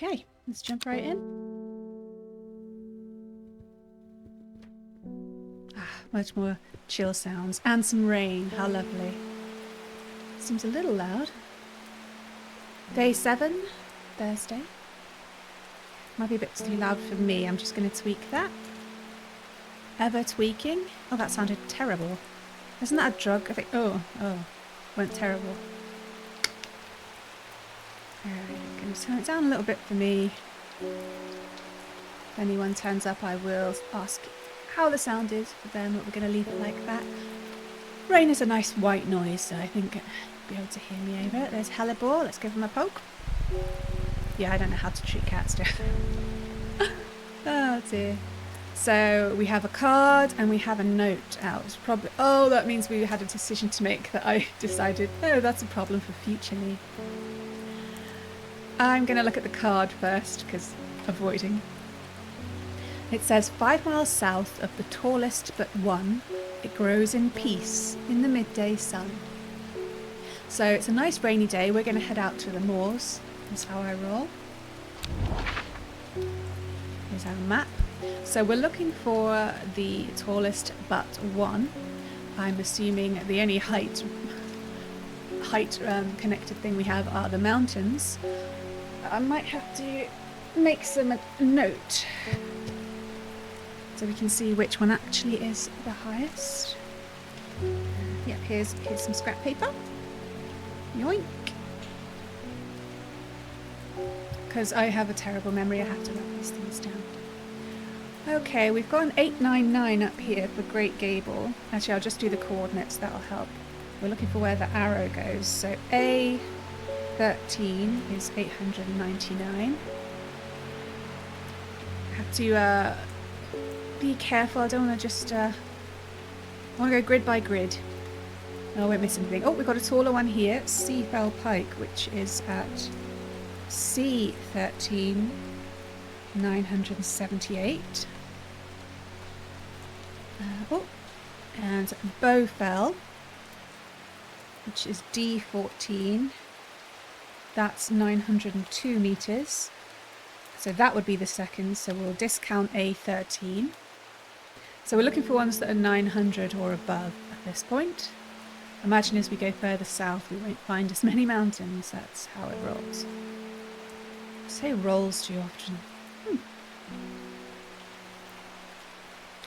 Okay, let's jump right in. Much more chill sounds. And some rain. How lovely. Seems a little loud. Day 7, Thursday. Might be a bit too loud for me. I'm just going to tweak that. Ever tweaking? Oh, that sounded terrible. Isn't that a drug? I think. Oh, went terrible. I'm going to turn it down a little bit for me. If anyone turns up, I will ask how the sound is for them, but we're going to leave it like that. Rain is a nice white noise, so I think you'll be able to hear me over it. There's Hellebore. Let's give him a poke. Yeah, I don't know how to treat cats, do I? Oh dear. So we have a card and we have a note out. Probably. Oh, that means we had a decision to make that I decided, oh, that's a problem for future me. I'm going to look at the card first because avoiding. It says 5 miles south of the tallest but one, it grows in peace in the midday sun. So it's a nice rainy day. We're going to head out to the moors. That's how I roll. Here's our map. So we're looking for the tallest but one. I'm assuming the only height connected thing we have are the mountains. I might have to make some note so we can see which one actually is the highest. Yep, here's some scrap paper. Yoink. Because I have a terrible memory, I have to write these things down. Okay, we've got an 899 up here for Great Gable. Actually, I'll just do the coordinates, that'll help. We're looking for where the arrow goes. So A13 is 899. I have to be careful, I don't want to just... I want to go grid by grid. Oh, I won't miss anything. Oh, we've got a taller one here, Seafell Pike, which is at C13 978. And Bowfell, which is D14. That's 902 meters. So that would be the second. So we'll discount A13. So we're looking for ones that are 900 or above at this point. Imagine as we go further south, we won't find as many mountains. That's how it rolls. I say rolls too often.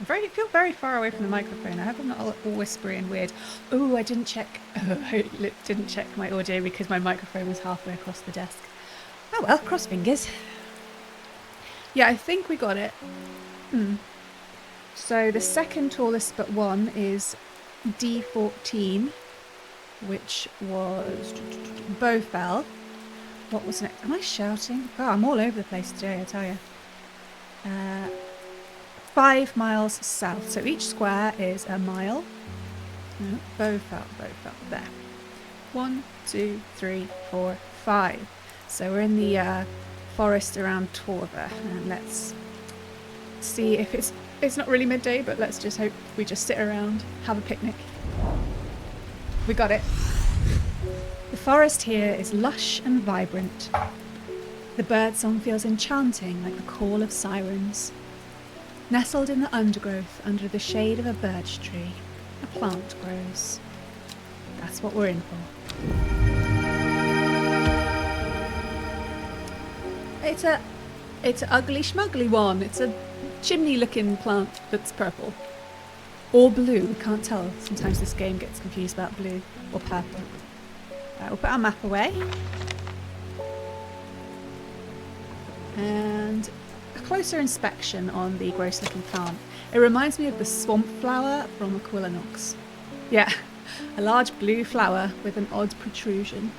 I feel very far away from the microphone. I hope I'm not all whispery and weird. Oh, I didn't check. I didn't check my audio because my microphone was halfway across the desk. Oh well, cross fingers. Yeah, I think we got it. So the second tallest but one is D14, which was Bowfell. What was next? Am I shouting? Oh, I'm all over the place today, I tell you. 5 miles south. So each square is a mile. No, Bowfell, there. 1, 2, 3, 4, 5. So we're in the forest around Torva, and let's see if it's not really midday, but let's just hope we just sit around, have a picnic. We got it. The forest here is lush and vibrant. The birdsong feels enchanting like the call of sirens. Nestled in the undergrowth under the shade of a birch tree, a plant grows. That's what we're in for. It's an ugly schmuggly one. It's a chimney-looking plant that's purple. Or blue, we can't tell. Sometimes this game gets confused about blue or purple. We'll put our map away. And a closer inspection on the gross-looking plant. It reminds me of the swamp flower from Aquilinox. Yeah, a large blue flower with an odd protrusion.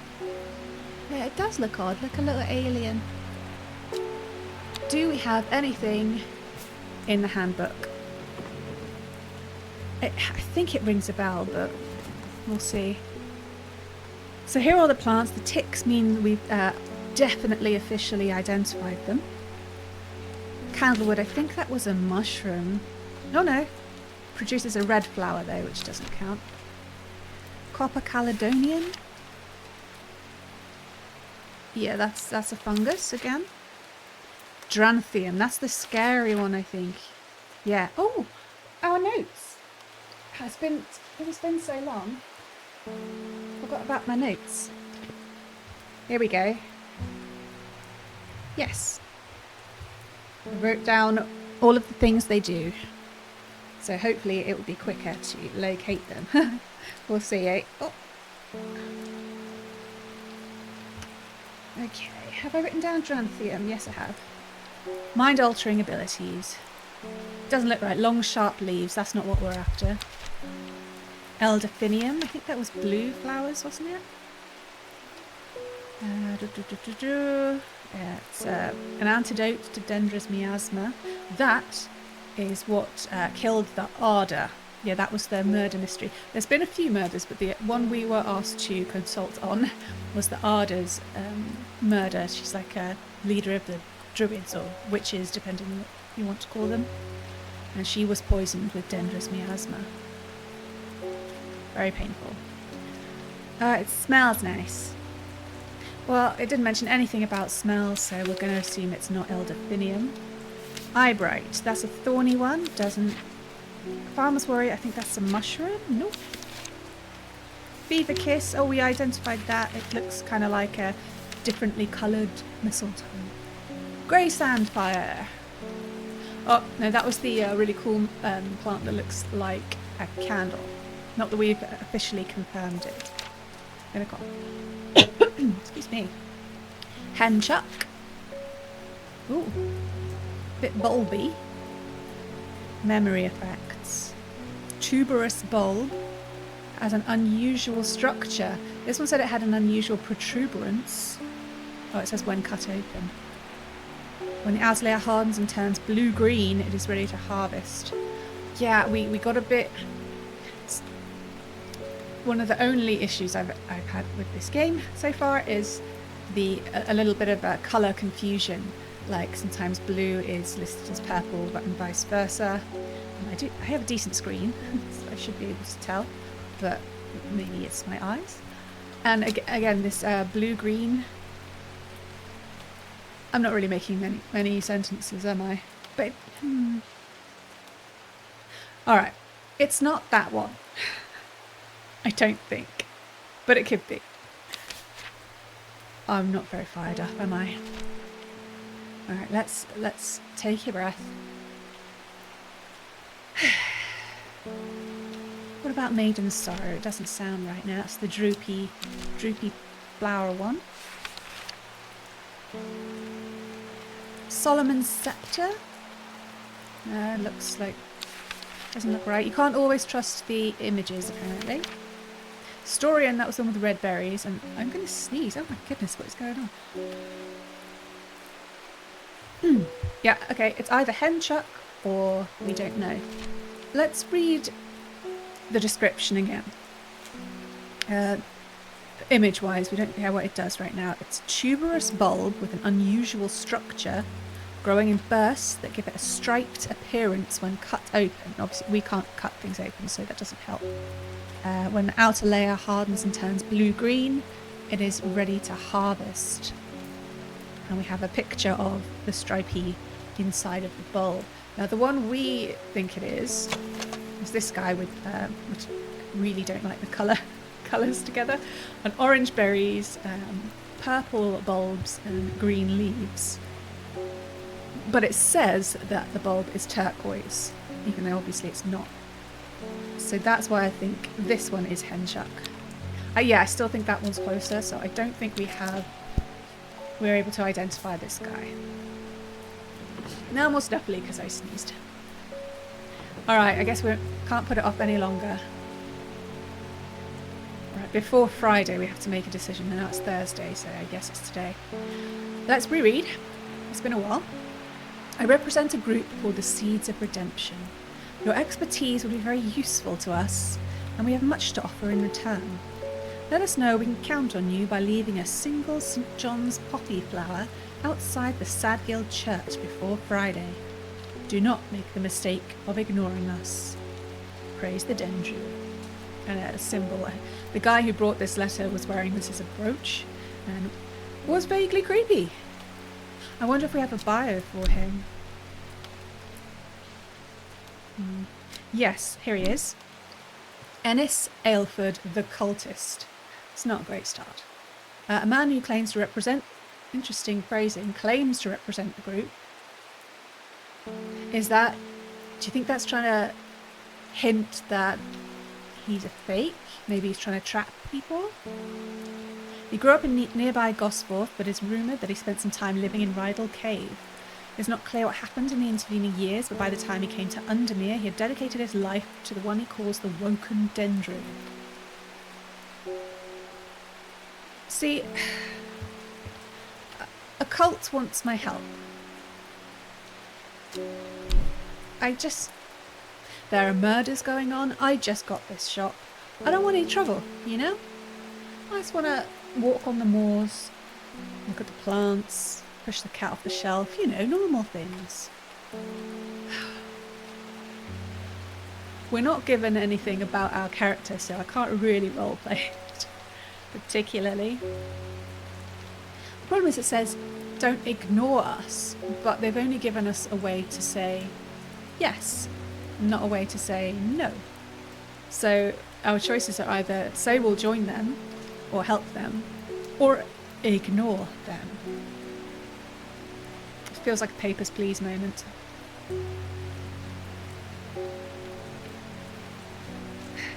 Yeah, it does look odd, like a little alien. Do we have anything in the handbook? I think it rings a bell, but we'll see. So here are all the plants. The ticks mean we've definitely officially identified them. Candlewood, I think that was a mushroom. Oh no, produces a red flower though, which doesn't count. Copper Caledonian. Yeah, that's a fungus again. Dranthium. That's the scary one, I think. Yeah. Oh, our notes. It's been so long. Forgot about my notes. Here we go. Yes. I wrote down all of the things they do. So hopefully it will be quicker to locate them. We'll see, eh? Oh. Okay. Have I written down Dranthium? Yes, I have. Mind-altering abilities. Doesn't look right. Long, sharp leaves. That's not what we're after. Elderfinium. I think that was blue flowers, wasn't it? Yeah, it's an antidote to Dendrus miasma. That is what killed the Arda. Yeah, that was the murder mystery. There's been a few murders, but the one we were asked to consult on was the Arda's murder. She's like a leader of the druids or witches, depending on what you want to call them. And she was poisoned with Dendrus miasma. Very painful. It smells nice. Well, it didn't mention anything about smell, so we're going to assume it's not Elderfinium. Eyebright, that's a thorny one. Doesn't... Farmer's Worry, I think that's a mushroom. Nope. Fever Kiss, oh, we identified that. It looks kind of like a differently coloured mistletoe. Grey Sandfire. Oh, no, that was the really cool plant that looks like a candle. Not that we've officially confirmed it. Gonna call. Excuse me. Henchuck. Ooh. Bit bulby. Memory effects. Tuberous bulb. Has an unusual structure. This one said it had an unusual protuberance. Oh, it says when cut open. When the azalea hardens and turns blue-green, it is ready to harvest. Yeah, we got a bit... One of the only issues I've had with this game so far is a little bit of colour confusion. Like sometimes blue is listed as purple and vice versa. And I have a decent screen, so I should be able to tell, but maybe it's my eyes. And again, this blue-green... I'm not really making many sentences, am I? But alright, it's not that one. I don't think, but it could be. I'm not very fired up, am I? All right, let's take a breath. What about Maiden's Sorrow? It doesn't sound right now. That's the droopy flower one. Solomon's Scepter. Looks like doesn't look right. You can't always trust the images, apparently. Storian, that was the one with the red berries, and I'm going to sneeze. Oh my goodness, what is going on? Yeah, okay, it's either henchuck or we don't know. Let's read the description again. Image-wise, we don't care what it does right now. It's a tuberous bulb with an unusual structure, growing in bursts that give it a striped appearance when cut open. Obviously, we can't cut things open, so that doesn't help. When the outer layer hardens and turns blue-green, it is ready to harvest. And we have a picture of the stripy inside of the bulb. Now, the one we think it is this guy with, which really don't like the colours together, and orange berries, purple bulbs, and green leaves. But it says that the bulb is turquoise, even though obviously it's not. So that's why I think this one is henchuck. Yeah, I still think that one's closer, so I don't think we're able to identify this guy. Now most definitely because I sneezed. Alright, I guess we can't put it off any longer. Right, before Friday we have to make a decision, and now it's Thursday, so I guess it's today. Let's reread. It's been a while. I represent a group called the Seeds of Redemption. Your expertise will be very useful to us, and we have much to offer in return. Let us know we can count on you by leaving a single St. John's poppy flower outside the Sadgill Church before Friday. Do not make the mistake of ignoring us. Praise the Dendru. And a symbol. The guy who brought this letter was wearing this as a brooch, and was vaguely creepy. I wonder if we have a bio for him. Yes, here he is. Ennis Aylford, the cultist. It's not a great start. A man who claims to represent, interesting phrasing, claims to represent the group. Is that, do you think that's trying to hint that he's a fake? Maybe he's trying to trap people? He grew up in nearby Gosforth, but it's rumoured that he spent some time living in Rydal Cave. It's not clear what happened in the intervening years, but by the time he came to Undermere, he had dedicated his life to the one he calls the Woken Dendron. See, a cult wants my help. There are murders going on. I just got this shop. I don't want any trouble, you know? I just want to walk on the moors, look at the plants, push the cat off the shelf, you know, normal things. We're not given anything about our character, so I can't really roleplay it particularly. The problem is it says, don't ignore us, but they've only given us a way to say yes, not a way to say no. So our choices are either say we'll join them, or help them, or ignore them. It feels like a Papers, Please moment.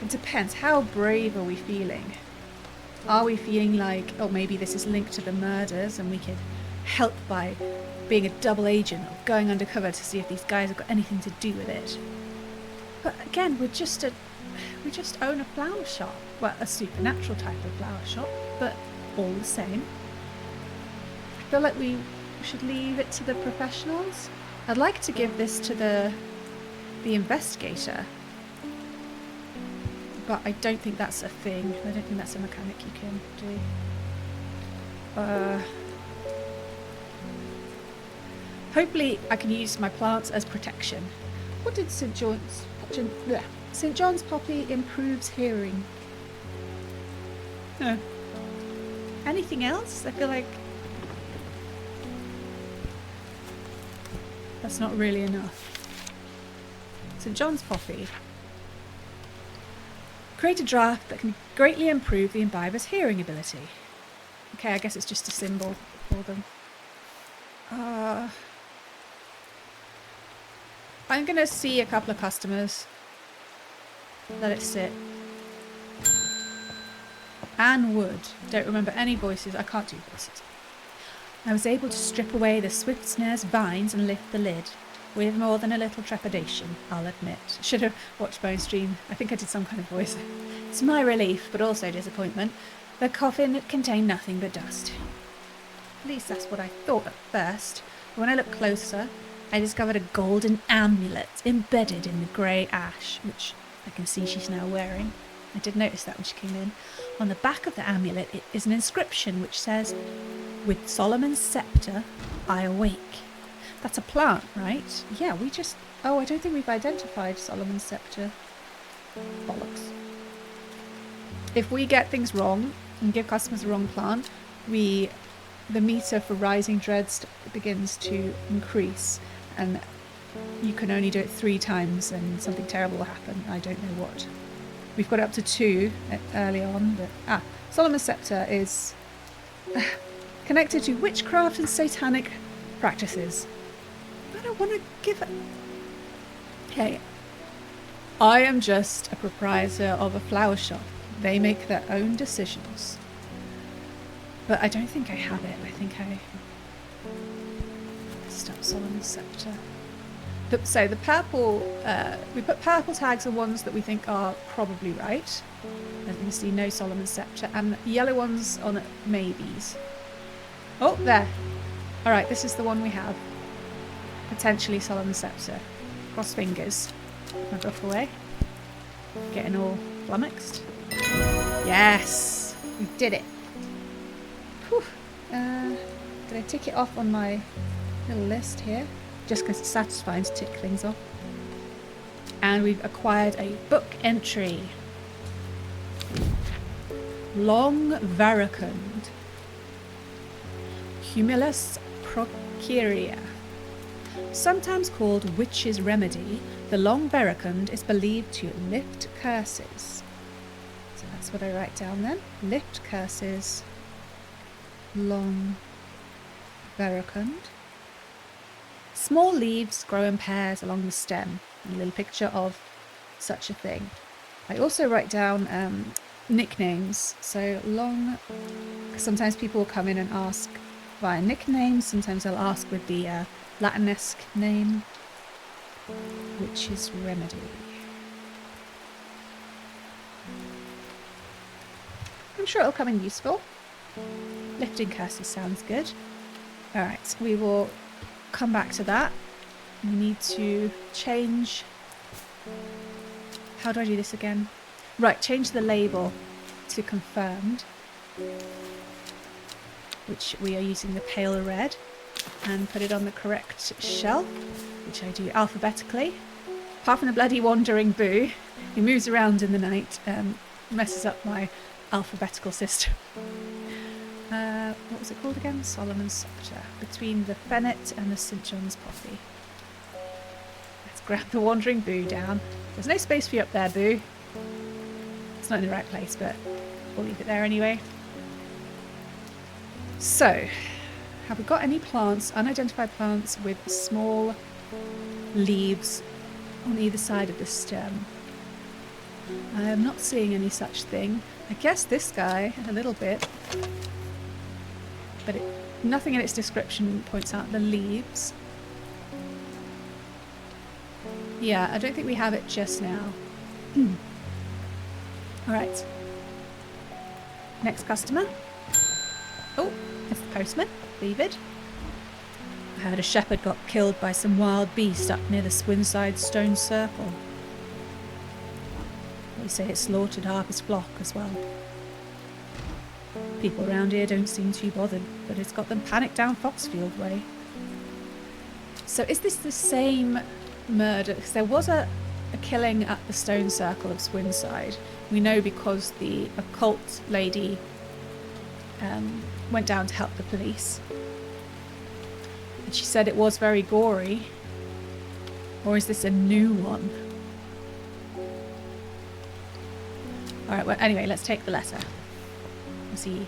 It depends. How brave are we feeling? Are we feeling like, oh, maybe this is linked to the murders and we could help by being a double agent or going undercover to see if these guys have got anything to do with it? But again, we just own a flower shop. Well, a supernatural type of flower shop, but all the same. I feel like we should leave it to the professionals. I'd like to give this to the investigator, but I don't think that's a thing. I don't think that's a mechanic you can do. Hopefully I can use my plants as protection. What did St. John's poppy improves hearing? No. Anything else? I feel like that's not really enough. St. John's poppy. Create a draft that can greatly improve the imbiber's hearing ability. Okay, I guess it's just a symbol for them. I'm going to see a couple of customers. Let it sit. Anne Wood. Don't remember any voices. I can't do voices. I was able to strip away the swift snare's vines and lift the lid. With more than a little trepidation, I'll admit. Should have watched my own stream. I think I did some kind of voice. To my relief, but also disappointment, the coffin contained nothing but dust. At least that's what I thought at first. But when I looked closer, I discovered a golden amulet embedded in the grey ash, which I can see she's now wearing. I did notice that when she came in. On the back of the amulet is an inscription which says, "With Solomon's sceptre, I awake." That's a plant, right? Yeah, we just... Oh, I don't think we've identified Solomon's sceptre. Bollocks. If we get things wrong and give customers the wrong plant, the meter for rising dreads begins to increase, and you can only do it 3 times and something terrible will happen. I don't know what. We've got it up to 2 early on, but... Solomon's sceptre is connected to witchcraft and satanic practices. I don't want to give it... Okay. I am just a proprietor of a flower shop. They make their own decisions. But I don't think I have it. I think I... Stop Solomon's sceptre. So the purple... we put purple tags on ones that we think are probably right. As you can see, no Solomon's sceptre. And yellow ones on maybes. Oh, there. Alright, this is the one we have. Potentially Solomon's sceptre. Cross fingers. My book away. Getting all flummoxed. Yes! We did it. Whew. Did I tick it off on my little list here? Just because it's satisfying to tick things off. And we've acquired a book entry. Long Varicund. Humulus Horticulture. Sometimes called witch's remedy, the long veracund is believed to lift curses. So that's what I write down then. Lift curses. Long veracund. Small leaves grow in pairs along the stem. A little picture of such a thing. I also write down nicknames. So long, sometimes people will come in and ask via nicknames. Sometimes they'll ask with the Latinesque name, witch's remedy. I'm sure it'll come in useful. Lifting curses sounds good. Alright, we will come back to that. We need to change... How do I do this again? Right, change the label to confirmed, which we are using the pale red, and put it on the correct shelf, which I do alphabetically. Apart from the bloody wandering boo, who moves around in the night, messes up my alphabetical system. What was it called again? Solomon's Sceptre. Between the Fennet and the St. John's Poppy. Let's grab the wandering boo down. There's no space for you up there, boo. It's not in the right place, but we'll leave it there anyway. So, have we got any plants, unidentified plants with small leaves on either side of the stem? I am not seeing any such thing. I guess this guy, a little bit, but nothing in its description points out the leaves. Yeah, I don't think we have it just now. Alright. Next customer. Oh, it's the postman, David. I heard a shepherd got killed by some wild beast up near the Swinside Stone Circle. They say it slaughtered half his flock as well. People around here don't seem too bothered, but it's got them panicked down Foxfield way. So is this the same murder? Because there was a killing at the Stone Circle of Swinside. We know because the occult lady went down to help the police. And she said it was very gory. Or is this a new one? Alright, well, anyway, let's take the letter. As he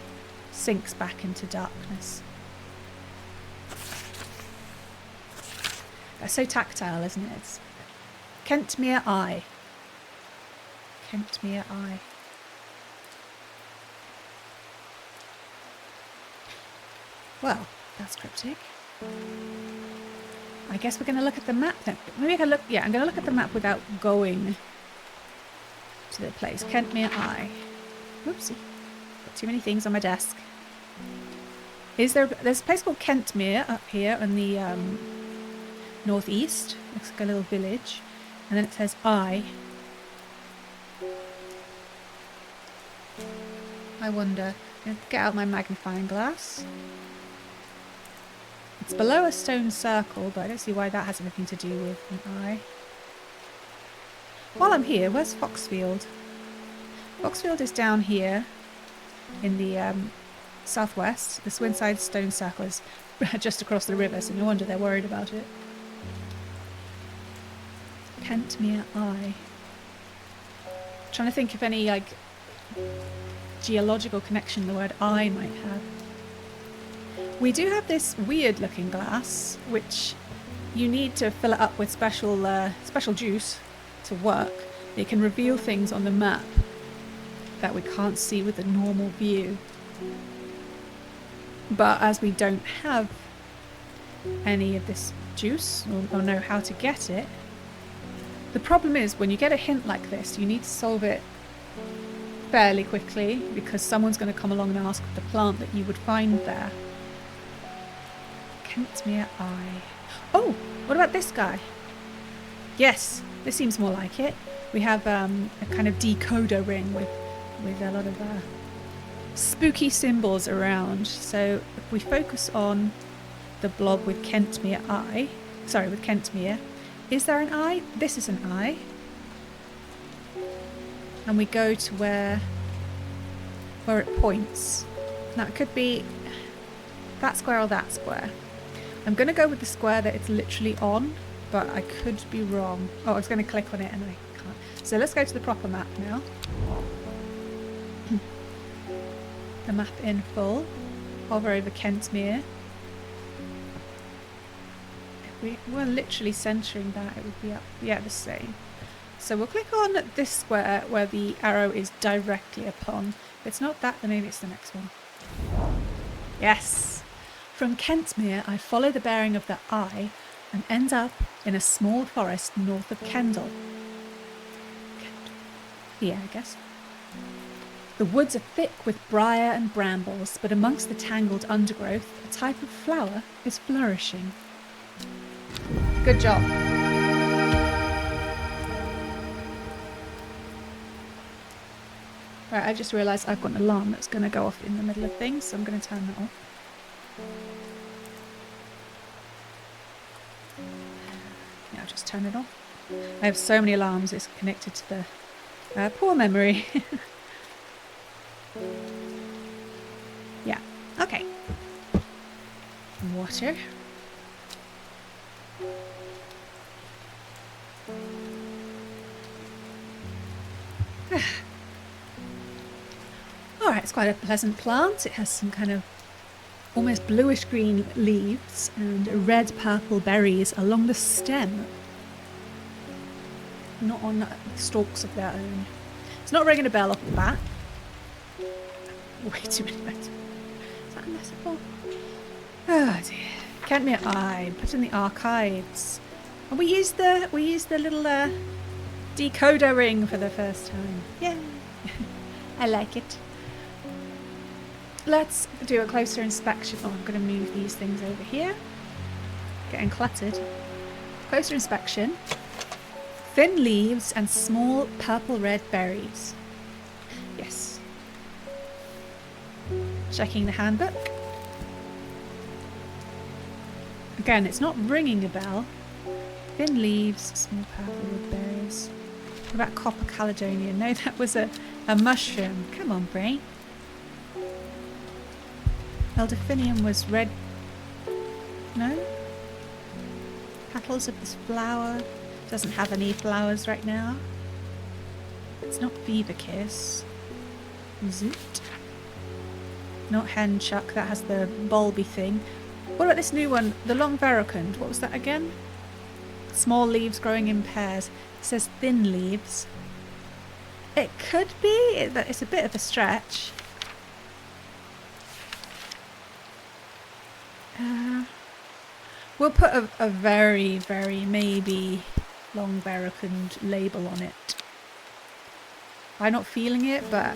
sinks back into darkness. That's so tactile, isn't it? It's Kentmere Eye. Kentmere Eye. Well, that's cryptic. I guess we're going to look at the map then. Maybe I can look... Yeah, I'm going to look at the map without going to the place. Kentmere Eye. Whoopsie. Got too many things on my desk. There's a place called Kentmere up here in the northeast. Looks like a little village. And then it says I. I wonder. I'm going to get out my magnifying glass. It's below a stone circle, but I don't see why that has anything to do with an eye. While I'm here, where's Foxfield? Foxfield is down here in the southwest. The Swinside Stone Circle is just across the river, so no wonder they're worried about it. Kentmere Eye. Trying to think of any like geological connection the word eye might have. We do have this weird looking glass, which you need to fill it up with special juice to work. It can reveal things on the map that we can't see with a normal view. But as we don't have any of this juice or know how to get it, the problem is when you get a hint like this, you need to solve it fairly quickly because someone's going to come along and ask the plant that you would find there. Kentmere Eye. Oh, what about this guy? Yes, this seems more like it. We have a kind of decoder ring with a lot of spooky symbols around. So if we focus on the blob with Kentmere Eye, sorry, with Kentmere, is there an eye? This is an eye. And we go to where it points. Now it could be that square or that square. I'm going to go with the square that it's literally on, but I could be wrong. Oh, I was going to click on it and I can't. So let's go to the proper map now. The map in full. Hover over Kentmere. If we were literally centering that, it would be up. Yeah, the same. So we'll click on this square where the arrow is directly upon. If it's not that, then maybe it's the next one. Yes! From Kentmere, I follow the bearing of the eye and end up in a small forest north of Kendal. Yeah, I guess. The woods are thick with briar and brambles, but amongst the tangled undergrowth, a type of flower is flourishing. Good job. Right, I just realised I've got an alarm that's going to go off in the middle of things, so I'm going to turn that off. Yeah, I'll just turn it off. I have so many alarms, it's connected to the poor memory. Yeah, okay. Water. Alright, it's quite a pleasant plant. It has some kind of almost bluish green leaves and red purple berries along the stem. Not on the stalks of their own. It's not ringing a bell off the bat. Way too many letters. Is that a metaphor? Oh dear. Kentmere Eye. Put in the archives. And we used the little decoder ring for the first time. Yay! I like it. Let's do a closer inspection. Oh, I'm going to move these things over here. Getting cluttered. Closer inspection. Thin leaves and small purple-red berries. Yes. Checking the handbook. Again, it's not ringing a bell. Thin leaves, small purple-red berries. What about copper Caledonian? No, that was a mushroom. Come on, brain. Elderfinium was red. No? Petals of this flower. Doesn't have any flowers right now. It's not Fever Kiss. Zoot. Not Henchuck, that has the bulby thing. What about this new one? The Long Veracund. What was that again? Small leaves growing in pairs. It says thin leaves. It could be. It's a bit of a stretch. We'll put a very, very maybe Long Veracund label on it. I'm not feeling it, but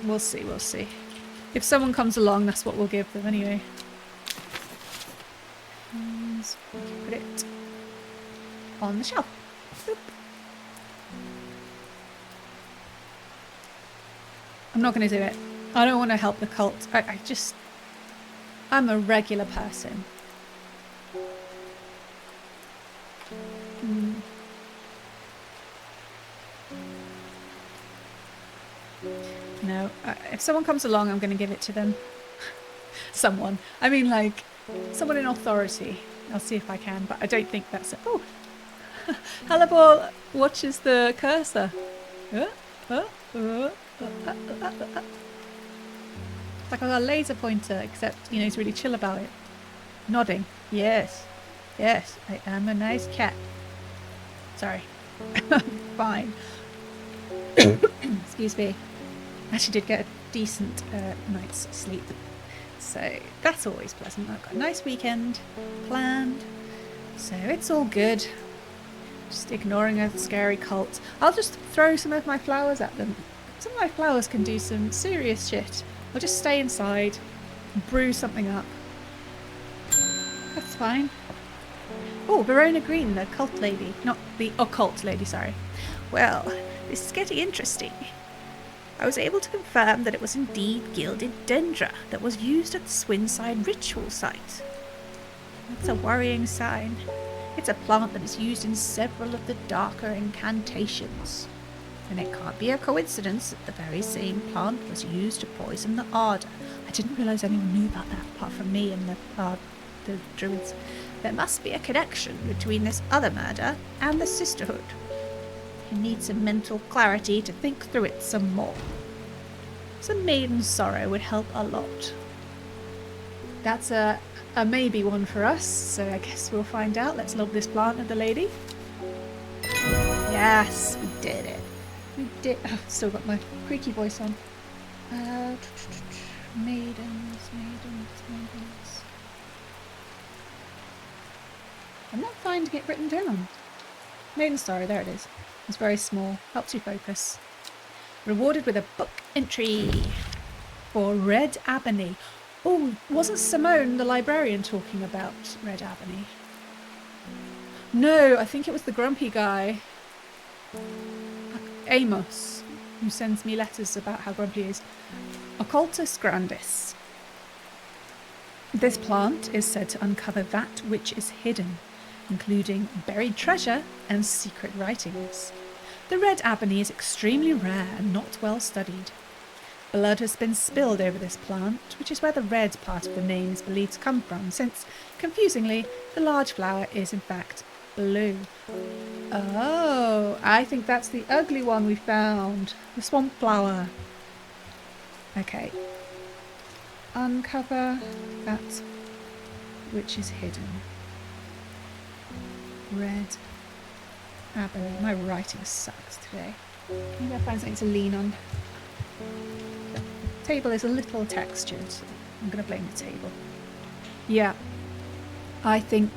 we'll see, we'll see. If someone comes along, that's what we'll give them anyway. Put it on the shelf. Boop. I'm not going to do it. I don't want to help the cult. I'm a regular person. No, if someone comes along, I'm going to give it to them. Someone. I mean, like, someone in authority. I'll see if I can, but I don't think that's it. Oh! Haliball watches the cursor. It's like a laser pointer, except, you know, he's really chill about it. Nodding. Yes. Yes, I am a nice cat. Sorry. Fine. Excuse me. Actually did get a decent night's sleep. So that's always pleasant. I've got a nice weekend planned. So it's all good. Just ignoring a scary cult. I'll just throw some of my flowers at them. Some of my flowers can do some serious shit. I'll just stay inside and brew something up. That's fine. Oh, Verona Green, the cult lady. Not the occult lady, sorry. Well, this is getting interesting. I was able to confirm that it was indeed gilded dendra that was used at the Swinside ritual site. That's a worrying sign. It's a plant that is used in several of the darker incantations. And it can't be a coincidence that the very same plant was used to poison the Arda. I didn't realise anyone knew about that apart from me and the the druids. There must be a connection between this other murder and the sisterhood. You need some mental clarity to think through it some more. Some maiden sorrow would help a lot. That's a maybe one for us, so I guess we'll find out. Let's log this plant of the lady. Yes, we did it. We did. Oh, still got my creaky voice on. Maidens. I'm not finding it written down. Maiden sorrow, there it is. It's very small. Helps you focus. Rewarded with a book entry for Red Ebony. Oh, wasn't Simone, the librarian, talking about Red Ebony? No, I think it was the grumpy guy, Amos, who sends me letters about how grumpy he is. Occultus grandis. This plant is said to uncover that which is hidden, including buried treasure and secret writings. The red ebony is extremely rare and not well studied. Blood has been spilled over this plant, which is where the red part of the name is believed to come from, since, confusingly, the large flower is in fact blue. Oh, I think that's the ugly one we found. The swamp flower. Okay. Uncover that which is hidden. Red ebony. My writing sucks today. Maybe I'll find something to lean on. The table is a little textured, so I'm going to blame the table. Yeah. I think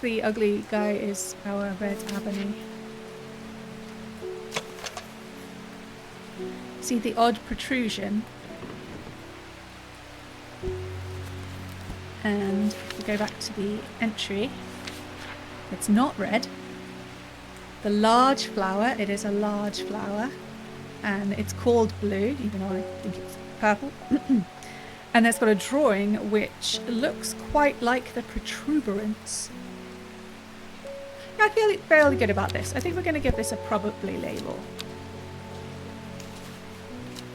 the ugly guy is our red ebony. See the odd protrusion? And if we go back to the entry, it's not red. The large flower, it is a large flower, and it's called blue, even though I think it's purple. And it's got a drawing which looks quite like the protuberance. Yeah, I feel fairly good about this. I think we're going to give this a probably label.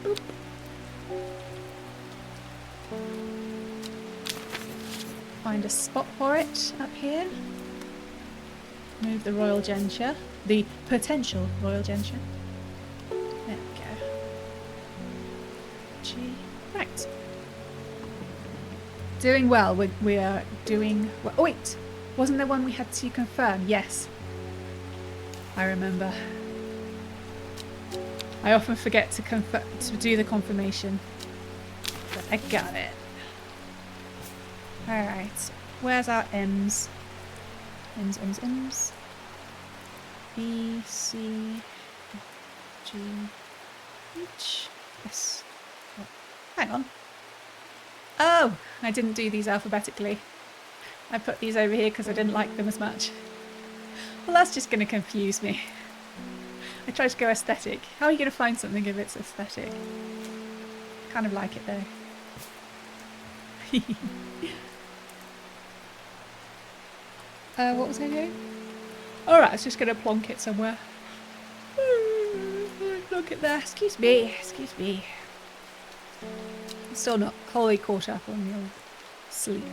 Boop. Find a spot for it up here. Move the royal gentian, the potential royal gentian. There we go. G. Right. Doing well. We are doing well. Oh wait, wasn't there one we had to confirm? Yes. I remember. I often forget to do the confirmation, but I got it. Alright, where's our M's? M's. B, C, G, H, S. Oh, hang on. Oh, I didn't do these alphabetically. I put these over here because I didn't like them as much. Well, that's just going to confuse me. I tried to go aesthetic. How are you going to find something if it's aesthetic? Kind of like it though. What was I doing? Alright, I was just going to plonk it somewhere. Plonk it there. Excuse me. I'm still not wholly caught up on your sleep.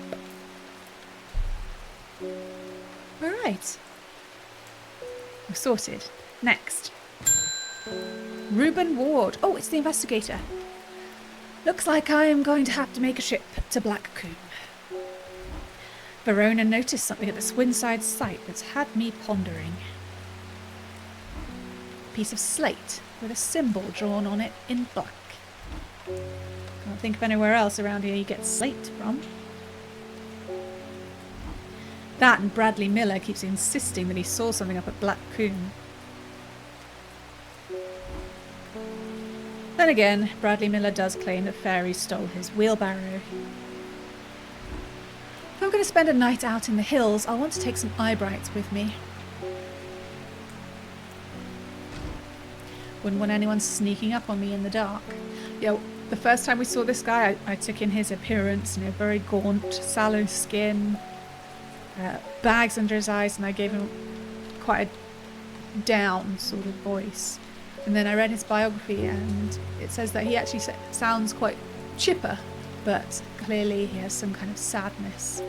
Alright. We're sorted. Next. Reuben Ward. Oh, it's the investigator. Looks like I am going to have to make a trip to Black Combe. Verona noticed something at the Swinside site that's had me pondering. A piece of slate with a symbol drawn on it in black. Can't think of anywhere else around here you get slate from. That and Bradley Miller keeps insisting that he saw something up at Black Combe. Then again, Bradley Miller does claim that fairies stole his wheelbarrow. If I'm going to spend a night out in the hills, I'll want to take some eyebrights with me. Wouldn't want anyone sneaking up on me in the dark. You know, the first time we saw this guy, I took in his appearance, you know, very gaunt, sallow skin, bags under his eyes, and I gave him quite a down sort of voice. And then I read his biography, and it says that he actually sounds quite chipper but clearly he has some kind of sadness.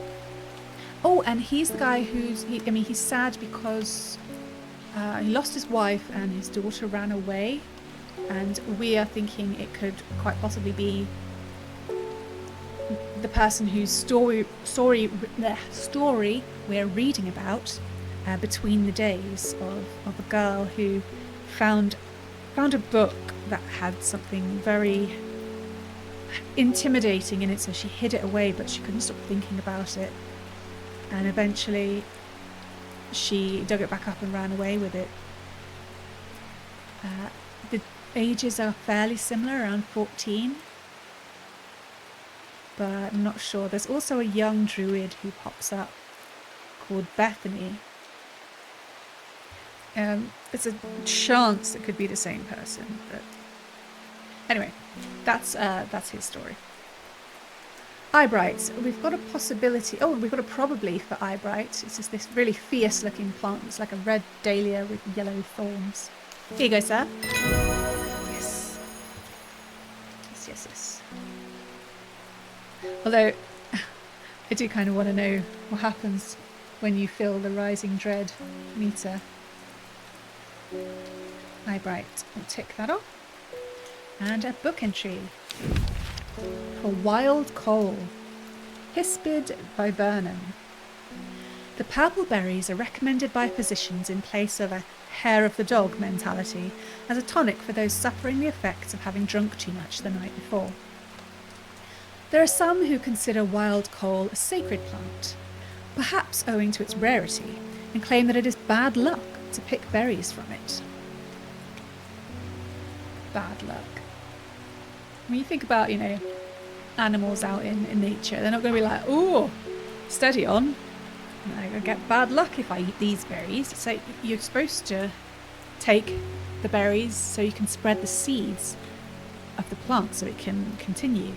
Oh, and he's the guy he's sad because he lost his wife and his daughter ran away, and we are thinking it could quite possibly be the person whose story we're reading about between the days of a girl who found a book that had something very intimidating in it, so she hid it away, but she couldn't stop thinking about it, and eventually she dug it back up and ran away with it. The ages are fairly similar, around 14, but I'm not sure. There's also a young druid who pops up called Bethany. It's a chance it could be the same person, but anyway, that's his story. Eyebright. We've got a possibility. Oh, we've got a probably for Eyebright. It's just this really fierce-looking plant. It's like a red dahlia with yellow thorns. Here you go, sir. Yes. Yes. Although, I do kind of want to know what happens when you feel the rising dread meter. Eyebright. We'll tick that off. And a book entry for Wild Coal. Hispid viburnum. The purple berries are recommended by physicians in place of a hair of the dog mentality as a tonic for those suffering the effects of having drunk too much the night before. There are some who consider wild coal a sacred plant, perhaps owing to its rarity, and claim that it is bad luck to pick berries from it. Bad luck. When you think about, animals out in nature, they're not going to be like, "Ooh, steady on. I'm going to get bad luck if I eat these berries." So you're supposed to take the berries so you can spread the seeds of the plant so it can continue.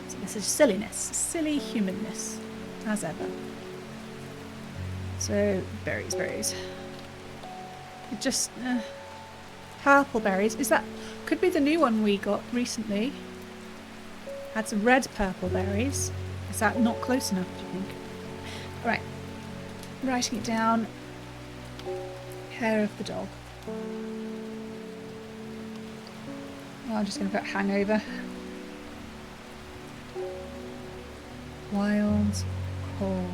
So this is silliness, silly humanness, as ever. So berries. Just purple berries. Could be the new one we got recently. Had some red purple berries. Is that not close enough, do you think? Right. Writing it down. Hair of the dog. Oh, I'm just going to put hangover. Wild coal.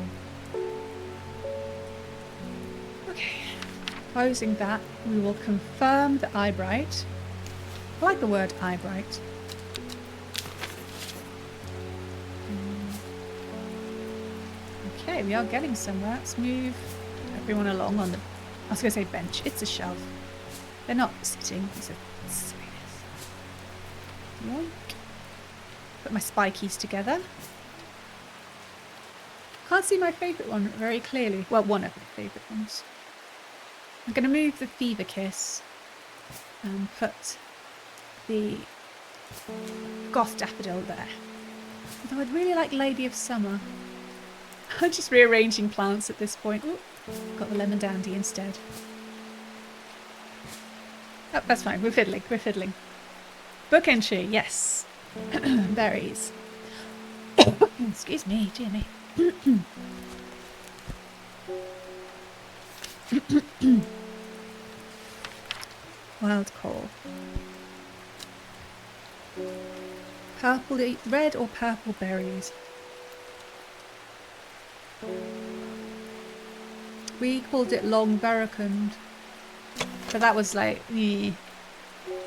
Okay. Closing that, we will confirm the Eyebright. I like the word Eyebright. Okay, we are getting somewhere. Let's move everyone along on the... I was going to say bench. It's a shelf. They're not sitting. It's a silliness. Yoink. Put my spikies together. Can't see my favourite one very clearly. Well, one of my favourite ones. I'm going to move the Fever Kiss and put the Goth Daffodil there. Although I'd really like Lady of Summer. I'm just rearranging plants at this point. Ooh, got the Lemon Dandy instead. Oh, that's fine. We're fiddling. Book entry, yes. Berries. Excuse me, dear me. Wild coal. Red or purple berries. We called it long veracund, but that was like, it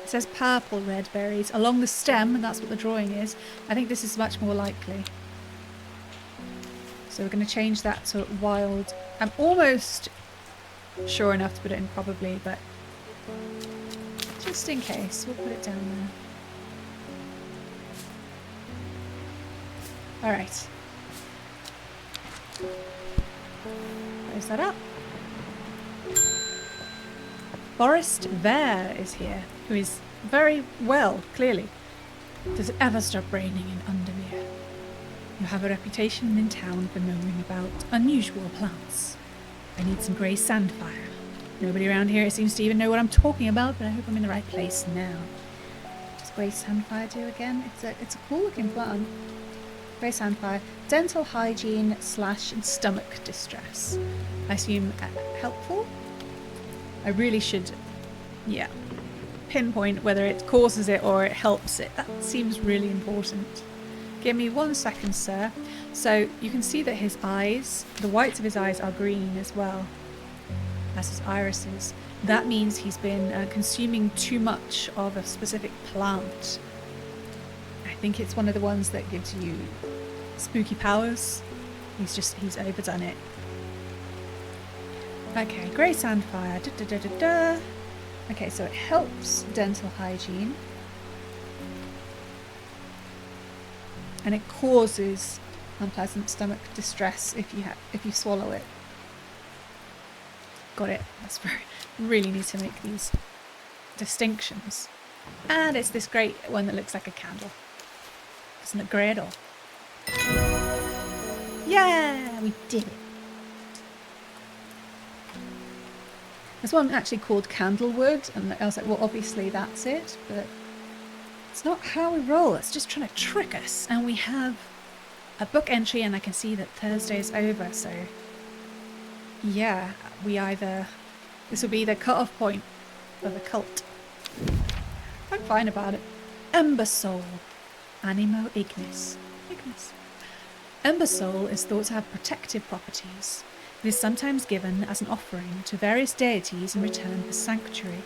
says purple red berries along the stem, and that's what the drawing is. I think this is much more likely. So we're going to change that to wild. I'm almost sure enough to put it in probably, but just in case, we'll put it down there. Alright. Close that up. Forest Bear is here, who is very well, clearly. Does it ever stop raining in Undermere? You have a reputation in town for knowing about unusual plants. I need some grey sandfire. Nobody around here seems to even know what I'm talking about, but I hope I'm in the right place now. What does grey sandfire do again? It's a cool looking plant. Grey Sandfire. Dental hygiene / stomach distress. I assume helpful? I really should, yeah, pinpoint whether it causes it or it helps it. That seems really important. Give me 1 second, sir. So you can see that his eyes, the whites of his eyes are green as well as his irises. That means he's been consuming too much of a specific plant. I think it's one of the ones that gives you spooky powers. He's overdone it. Okay, Grey Sandfire. Okay, so it helps dental hygiene. And it causes unpleasant stomach distress if you swallow it. Got it. That's really need to make these distinctions. And it's this great one that looks like a candle. Doesn't look grey at all. Yeah, we did it. There's one actually called Candlewood, and I was like, well, obviously that's it, but it's not how we roll. It's just trying to trick us. And we have a book entry, and I can see that Thursday is over, so yeah, this will be the cut-off point for the cult. I'm fine about it. Ember Soul. Animo Ignis. Ember Soul is thought to have protective properties. It is sometimes given as an offering to various deities in return for sanctuary.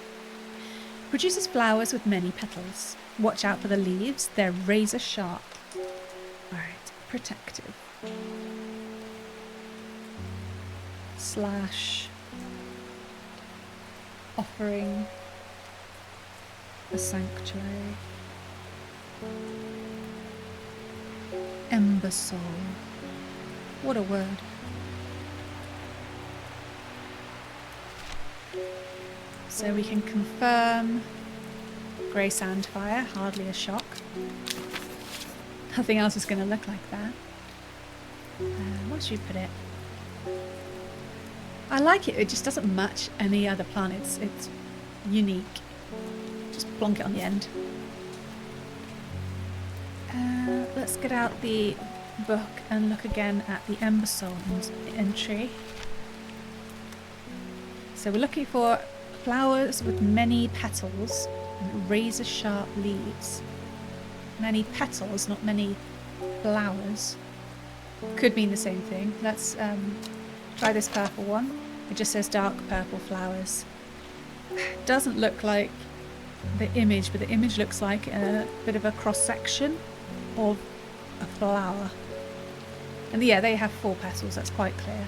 Produces flowers with many petals. Watch out for the leaves, they're razor sharp. Alright, protective. / offering a sanctuary. Ember Soul. What a word. So we can confirm Grey Sandfire, hardly a shock. Nothing else is going to look like that. What should we put it? I like it, it just doesn't match any other plant, it's unique. Just plonk it on the end. Let's get out the book and look again at the Ember Soul entry. So we're looking for flowers with many petals and razor sharp leaves. Many petals, not many flowers. Could mean the same thing. Let's try this purple one. It just says dark purple flowers. Doesn't look like the image, but the image looks like a bit of a cross-section of a flower. And yeah, they have 4 petals, that's quite clear.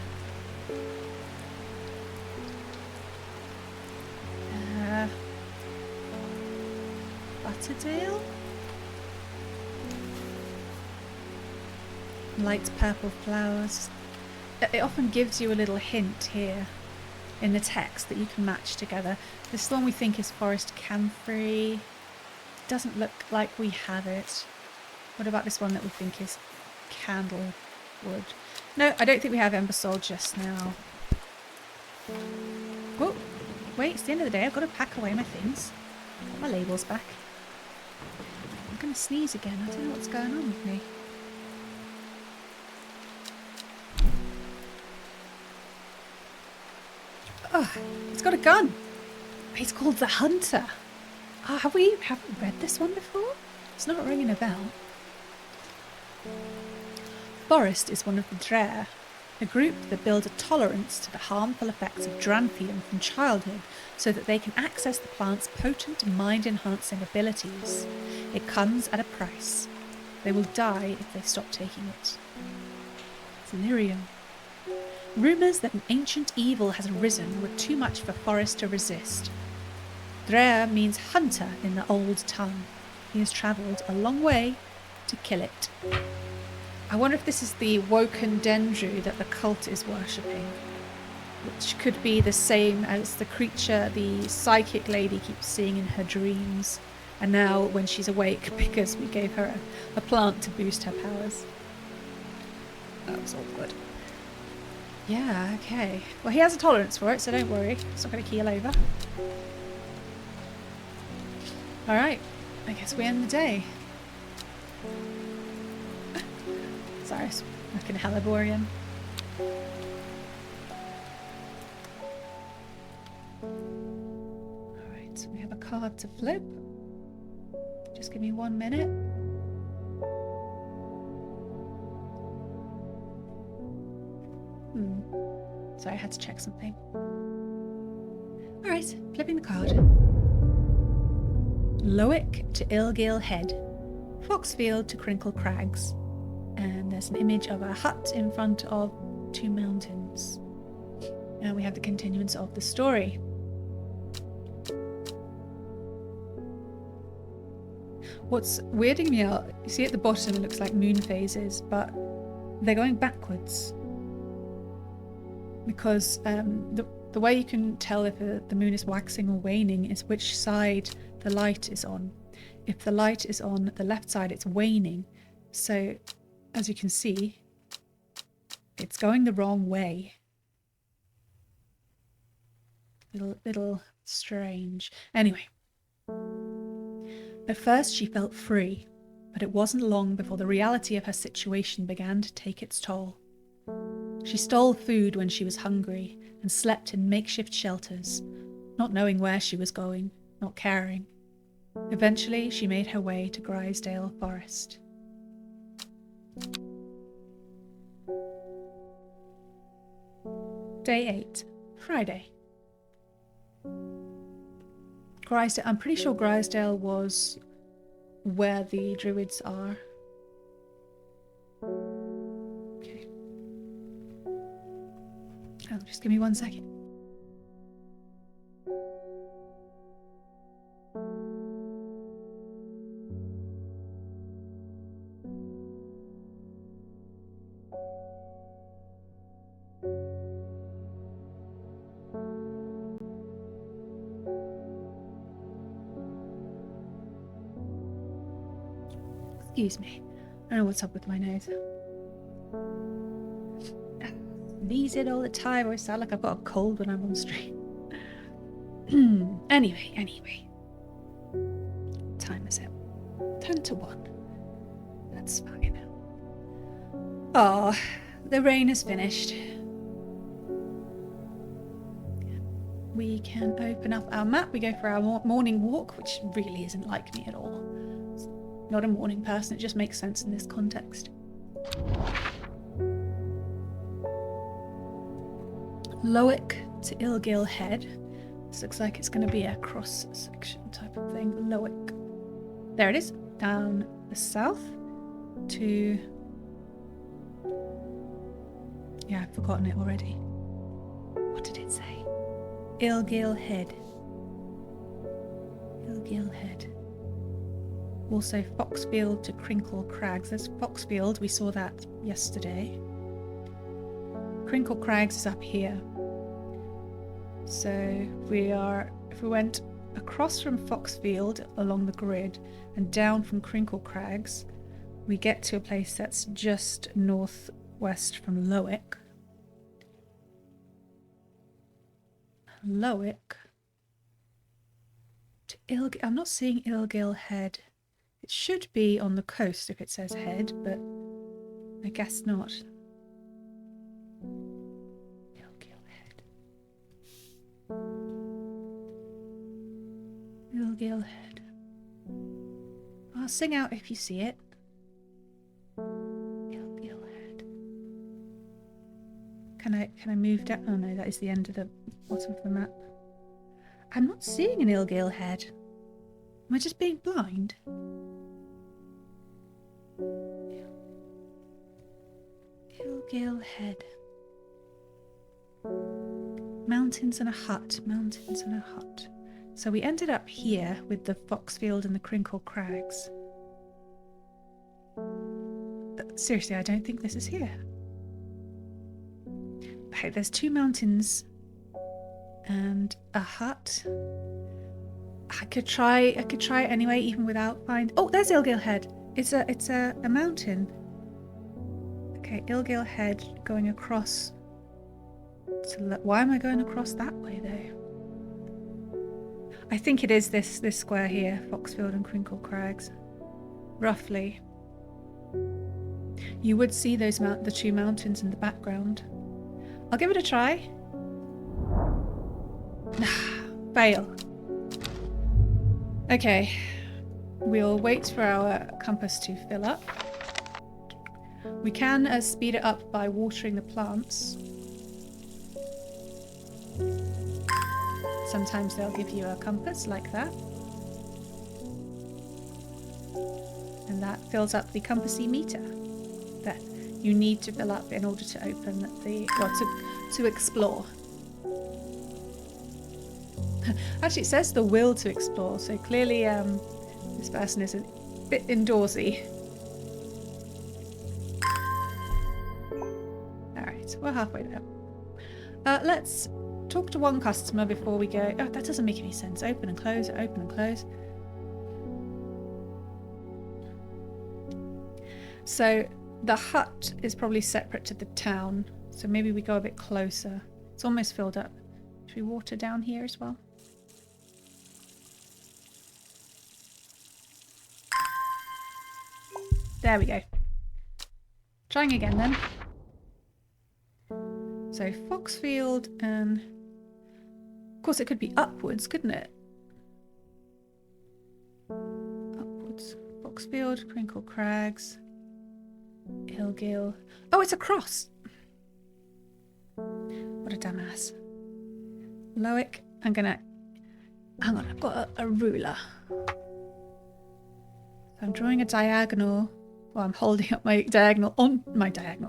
Butterdale? Light purple flowers. It often gives you a little hint here in the text that you can match together. This one we think is Forest Camphor. Doesn't look like we have it. What about this one that we think is Candlewood? No, I don't think we have Ember Soul just now. Whoa, wait, it's the end of the day. I've got to pack away my things. Put my labels back. I'm going to sneeze again. I don't know what's going on with me. Oh, it's got a gun. He's called the Hunter. Oh, haven't we read this one before? It's not ringing a bell. Forest is one of the Drer, a group that build a tolerance to the harmful effects of Dranthium from childhood so that they can access the plant's potent mind-enhancing abilities. It comes at a price. They will die if they stop taking it. Delirium. Rumours that an ancient evil has arisen were too much for Forest to resist. Drer means hunter in the old tongue. He has travelled a long way to kill it. I wonder if this is the woken Dendru that the cult is worshipping, which could be the same as the creature the psychic lady keeps seeing in her dreams, and now when she's awake because we gave her a plant to boost her powers. That was awkward. Yeah, okay. Well, he has a tolerance for it, so don't worry. It's not going to keel over. Alright, I guess we end the day. Sorry, it's fucking Helleborian. Alright, so we have a card to flip. Just give me 1 minute. Sorry, I had to check something. Alright, flipping the card. Lowick to Ilgale Head. Foxfield to Crinkle Crags. And there's an image of a hut in front of 2 mountains. And we have the continuance of the story. What's weirding me out, you see at the bottom it looks like moon phases, but they're going backwards. Because the way you can tell if the moon is waxing or waning is which side the light is on. If the light is on the left side, it's waning. So, as you can see, it's going the wrong way. Little strange. Anyway. At first she felt free, but it wasn't long before the reality of her situation began to take its toll. She stole food when she was hungry and slept in makeshift shelters, not knowing where she was going, not caring. Eventually, she made her way to Grisdale Forest. Day 8, Friday. Grisdale, I'm pretty sure Grisdale was where the druids are. Okay. Oh, just give me 1 second. Excuse me. I don't know what's up with my nose. Sneeze it all the time. I always sound like I've got a cold when I'm on stream. Anyway. What time is it? 10 to 1. That's fine. Oh, the rain is finished. We can open up our map. We go for our morning walk, which really isn't like me at all. Not a morning person, it just makes sense in this context. Lowick to Ilgale Head. This looks like it's going to be a cross-section type of thing. Lowick. There it is. Down the south to... Yeah, I've forgotten it already. What did it say? Ilgale Head. Ilgale Head. Also Foxfield to Crinkle Crags. There's Foxfield, we saw that yesterday. Crinkle Crags is up here. So if we went across from Foxfield along the grid and down from Crinkle Crags, we get to a place that's just northwest from Lowick. Lowick to Ilgale. I'm not seeing Ilgale Head. It should be on the coast if it says head, but I guess not. Ilgale Head. Ilgale Head. I'll sing out if you see it. Ilgale Head. Can I move down? Oh no, that is the end of the bottom of the map. I'm not seeing an Ilgale Head. Am I just being blind? Ilgale Head. Mountains and a hut. Mountains and a hut. So we ended up here with the Foxfield and the Crinkle Crags. But seriously, I don't think this is here. Okay, there's 2 mountains and a hut. I could try it anyway, even without find. Oh, there's Ilgale Head. It's a mountain. Okay, Ilgale Head going across. Why am I going across that way though? I think it is this square here, Foxfield and Crinkle Crags, roughly. you would see those the two mountains in the background. I'll give it a try. Fail. Okay. We'll wait for our compass to fill up. We can speed it up by watering the plants. Sometimes they'll give you a compass like that. And that fills up the compassy meter that you need to fill up in order to open the, well, to explore. Actually, it says the will to explore, so clearly this person is a bit indoorsy. Alright, we're halfway there. Let's talk to one customer before we go. Oh, that doesn't make any sense. Open and close, open and close. So the hut is probably separate to the town, so maybe we go a bit closer. It's almost filled up. Should we water down here as well? There we go. Trying again then. So Foxfield and... Of course it could be upwards, couldn't it? Upwards. Foxfield, Crinkle Crags, Ilgill. Oh, it's a cross! What a dumbass. Loic, I'm gonna... Hang on, I've got a ruler. I'm drawing a diagonal. Well, I'm holding up my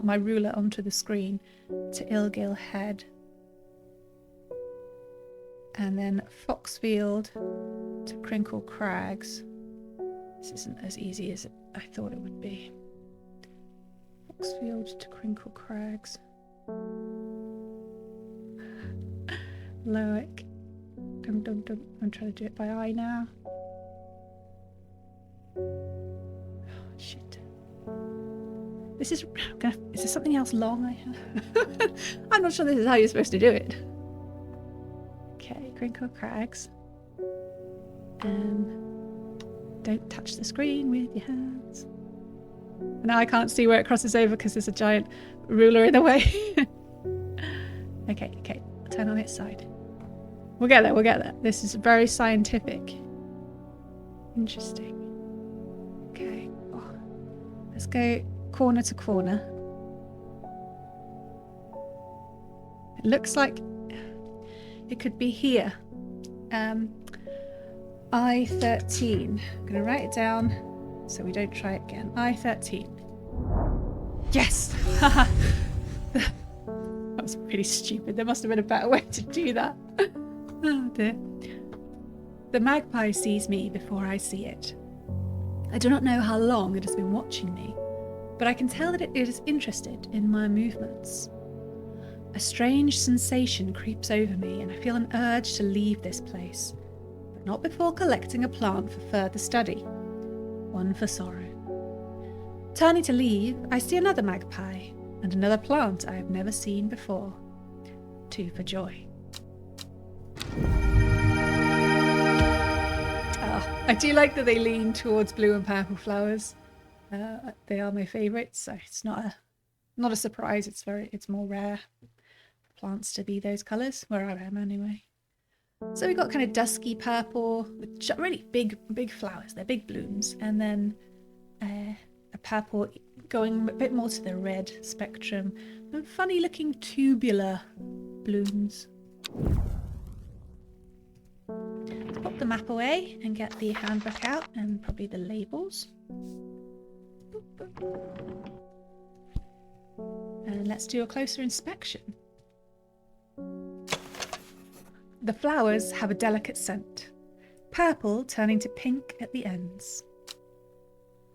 my ruler onto the screen to Ilgill Head. And then Foxfield to Crinkle Crags. This isn't as easy as I thought it would be. Foxfield to Crinkle Crags. Loic. I'm trying to do it by eye now. Oh, shit. This is there something else long I have? I'm not sure this is how you're supposed to do it. Okay, Crinkle Crags. And don't touch the screen with your hands. Now I can't see where it crosses over because there's a giant ruler in the way. Okay, turn on its side. We'll get there. This is very scientific. Interesting. Okay. Oh. Let's go corner to corner. It looks like it could be here. I-13. I'm going to write it down so we don't try it again. I-13. Yes! That was pretty stupid. There must have been a better way to do that. Oh dear. The magpie sees me before I see it. I do not know how long it has been watching me, but I can tell that it is interested in my movements. A strange sensation creeps over me and I feel an urge to leave this place, but not before collecting a plant for further study. One for sorrow. Turning to leave, I see another magpie and another plant I have never seen before. Two for joy. I do like that they lean towards blue and purple flowers. They are my favourites, so it's not a surprise. It's more rare for plants to be those colours, where I am anyway. So we've got kind of dusky purple with really big flowers. They're big blooms, and then a purple going a bit more to the red spectrum, and funny looking tubular blooms. Let's pop the map away and get the handbook out and probably the labels. And let's do a closer inspection. The flowers have a delicate scent, purple turning to pink at the ends.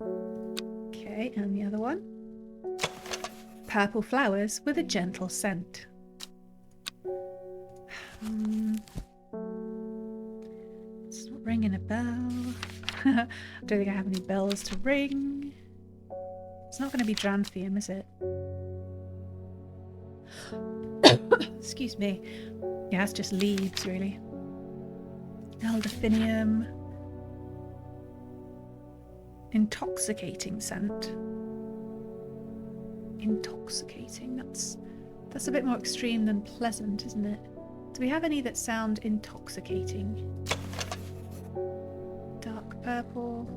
Okay, and the other one? Purple flowers with a gentle scent. It's not ringing a bell. I don't think I have any bells to ring. It's not going to be Drantheum, is it? Excuse me. Yeah, it's just leaves, really. Elderfinium. Intoxicating scent. Intoxicating. That's a bit more extreme than pleasant, isn't it? Do we have any that sound intoxicating? Dark purple.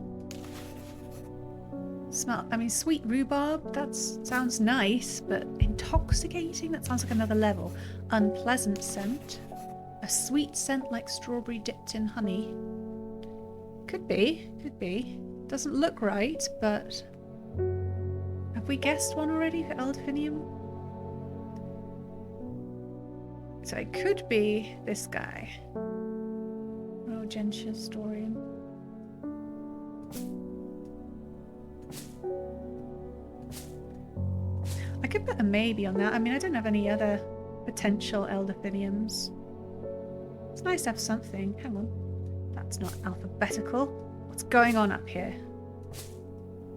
Smell. I mean, sweet rhubarb. That sounds nice, but intoxicating. That sounds like another level. Unpleasant scent. A sweet scent like strawberry dipped in honey. Could be. Could be. Doesn't look right, but have we guessed one already for Elderfinium? So it could be this guy. Oh, Gentian Storium. I could put a maybe on that. I mean, I don't have any other potential Elderfiniums. It's nice to have something. Hang on. That's not alphabetical. What's going on up here?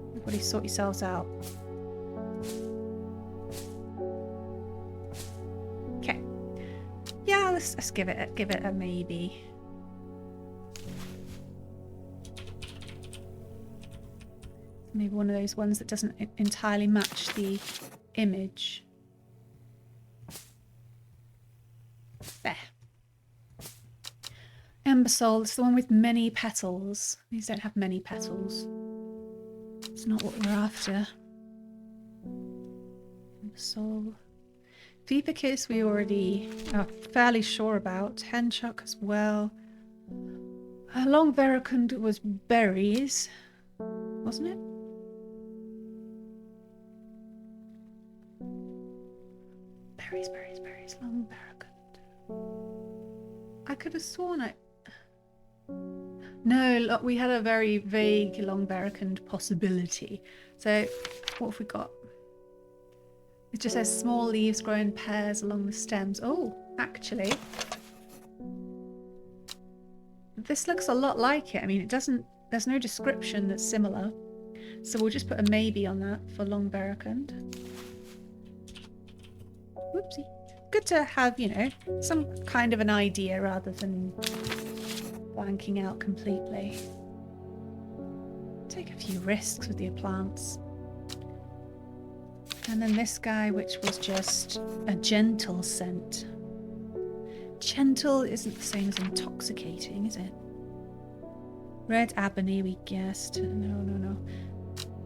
Everybody sort yourselves out. Okay. Yeah, let's give it a maybe. Maybe one of those ones that doesn't entirely match the image. There. Embersol, it's the one with many petals. These don't have many petals. It's not what we're after. Embersol. Vipicus we already are fairly sure about. Henchuk as well. Long Veracund was berries, wasn't it? Berries, Long Veracund. I could have sworn it. No, look, we had a very vague Long Veracund possibility. So, what have we got? It just says small leaves grow in pairs along the stems. Oh, actually, this looks a lot like it. I mean, it doesn't. There's no description that's similar, so we'll just put a maybe on that for Long Veracund. Whoopsie. Good to have, you know, some kind of an idea rather than blanking out completely. Take a few risks with your plants. And then this guy, which was just a gentle scent. Gentle isn't the same as intoxicating, is it? Red ebony, we guessed. No.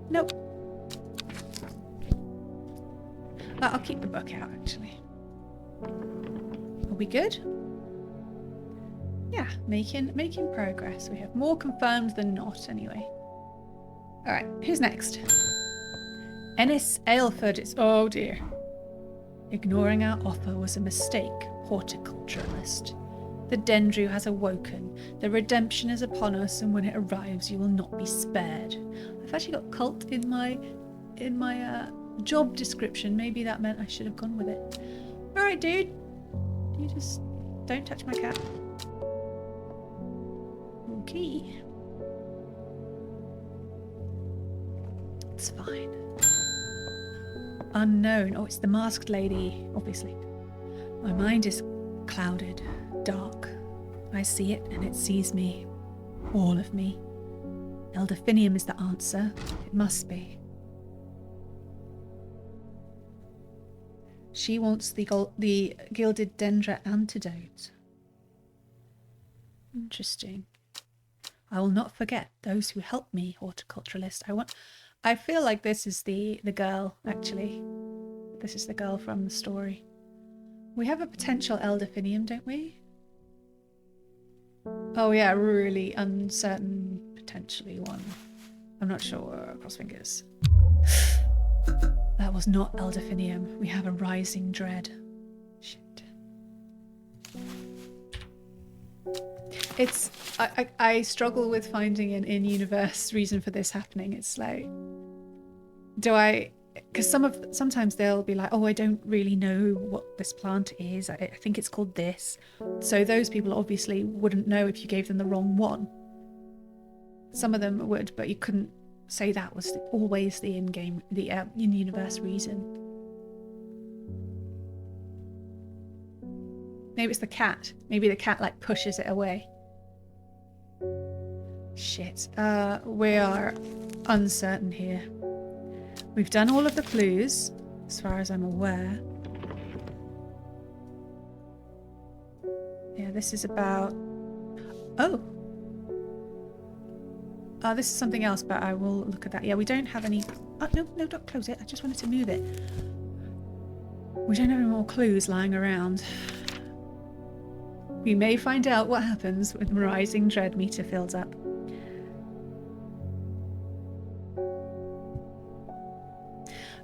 Nope. I'll keep the book out, actually. Are we good? Yeah, making progress. We have more confirmed than not, anyway. Alright, who's next? Ennis Aylford is... Oh dear. Ignoring our offer was a mistake, horticulturalist. The Dendru has awoken. The redemption is upon us, and when it arrives, you will not be spared. I've actually got cult in my job description. Maybe that meant I should have gone with it. Alright, dude. You just don't touch my cat. Okay. It's fine. Unknown. Oh, it's the masked lady, obviously. My mind is clouded, dark. I see it and it sees me. All of me. Elderfinium is the answer. It must be. She wants the gilded dendra antidote. Interesting. I will not forget those who helped me, horticulturalist. I feel like this is the girl, actually. This is the girl from the story. We have a potential Elderfinium, don't we? Oh yeah, really uncertain, potentially one. I'm not sure. Cross fingers. That was not Elderfinium. We have a rising dread. Shit. It's... I struggle with finding an in-universe reason for this happening. It's like... Do I... Because sometimes they'll be like, oh, I don't really know what this plant is. I think it's called this. So those people obviously wouldn't know if you gave them the wrong one. Some of them would, but you couldn't say that was always the in-universe reason. Maybe it's the cat. Maybe the cat like pushes it away. Shit. We are uncertain here. We've done all of the clues. as far as I'm aware. Yeah, this is about... Oh! This is something else, but I will look at that. Yeah, we don't have any... Oh, no, no, don't close it. I just wanted to move it. We don't have any more clues lying around. We may find out what happens when Rising Dread meter fills up.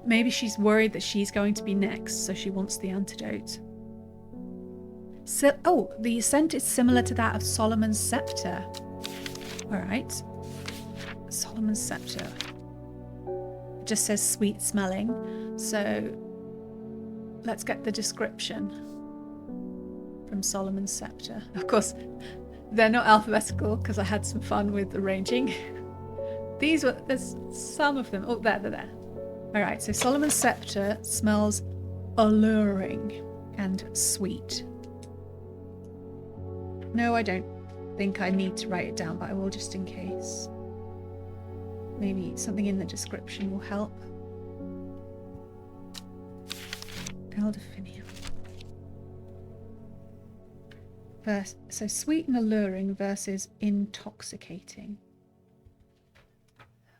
Maybe she's worried that she's going to be next, so she wants the antidote. So, oh, the scent is similar to that of Solomon's Scepter. Alright. Solomon's Scepter. It just says sweet smelling. So, let's get the description from Solomon's Scepter. Of course, they're not alphabetical because I had some fun with arranging. These were, there's some of them. Oh, there, they're there. Alright, so Solomon's Scepter smells alluring and sweet. No, I don't think I need to write it down, but I will just in case. Maybe something in the description will help. Elderfinium. So sweet and alluring versus intoxicating.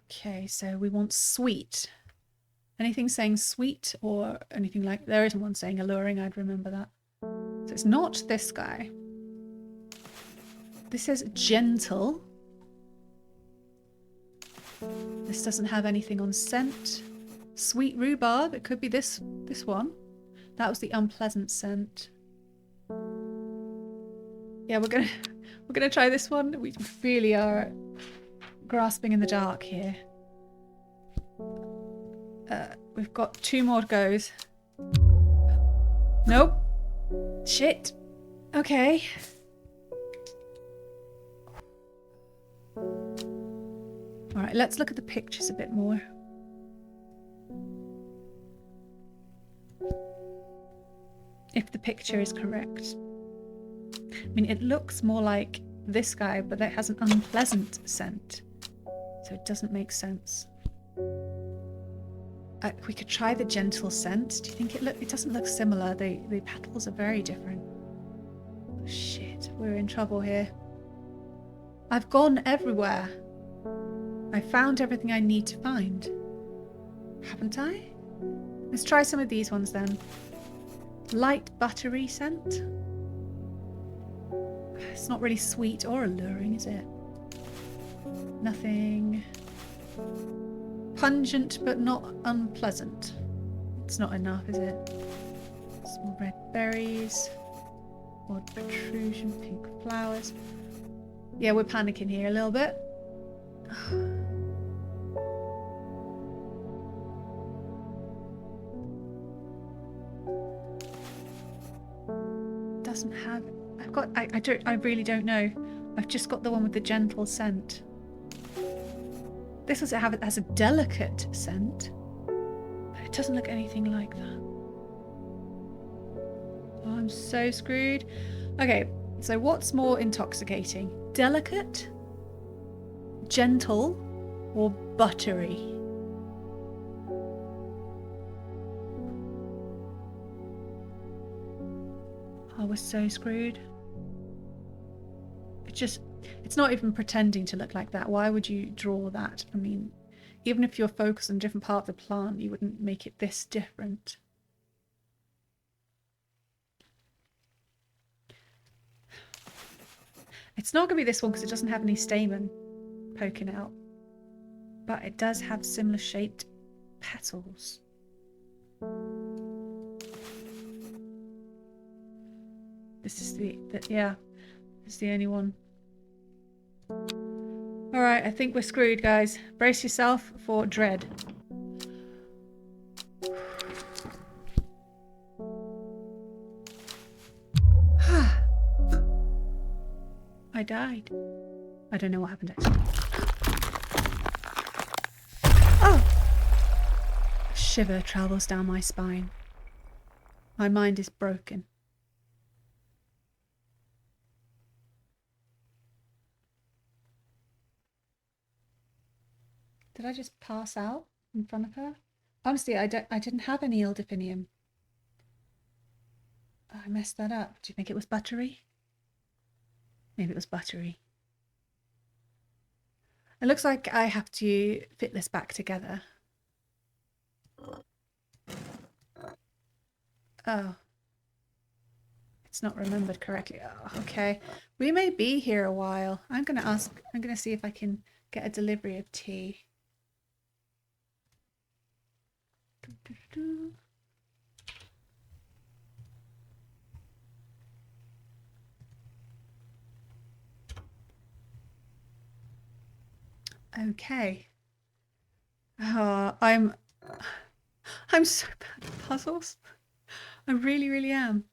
Okay, so we want sweet. Anything saying sweet or anything like... There isn't one saying alluring, I'd remember that. So it's not this guy. This says gentle. This doesn't have anything on scent. Sweet rhubarb, it could be this one. That was the unpleasant scent. Yeah, we're gonna try this one. We really are grasping in the dark here. We've got 2 more goes. Nope. Shit. Okay. Alright, let's look at the pictures a bit more. If the picture is correct. I mean, it looks more like this guy, but it has an unpleasant scent. So it doesn't make sense. We could try the gentle scent. Do you think it doesn't look similar? The petals are very different. Oh, shit, we're in trouble here. I've gone everywhere. I found everything I need to find. Haven't I? Let's try some of these ones then. Light buttery scent. It's not really sweet or alluring, is it? Nothing. Pungent but not unpleasant. It's not enough, is it? Small red berries. Odd protrusion, pink flowers. Yeah, we're panicking here a little bit. Doesn't have... I really don't know. I've just got the one with the gentle scent. This does have it as a delicate scent, but it doesn't look anything like that. Oh, I'm so screwed. Okay, so what's more intoxicating? Delicate, gentle, or buttery? Oh, we're so screwed. It's not even pretending to look like that. Why would you draw that? I mean, even if you're focused on a different part of the plant, you wouldn't make it this different. It's not going to be this one because it doesn't have any stamen poking out. But it does have similar shaped petals. This is yeah, this is the only one. Alright, I think we're screwed, guys. Brace yourself for dread. I died. I don't know what happened actually. Oh! A shiver travels down my spine. My mind is broken. Did I just pass out in front of her? Honestly, I didn't have any Ildipinium. Oh, I messed that up. Do you think it was buttery? Maybe it was buttery. It looks like I have to fit this back together. Oh. It's not remembered correctly. Oh, okay. We may be here a while. I'm going to see if I can get a delivery of tea. Okay. Oh, I'm so bad at puzzles. I really, really am.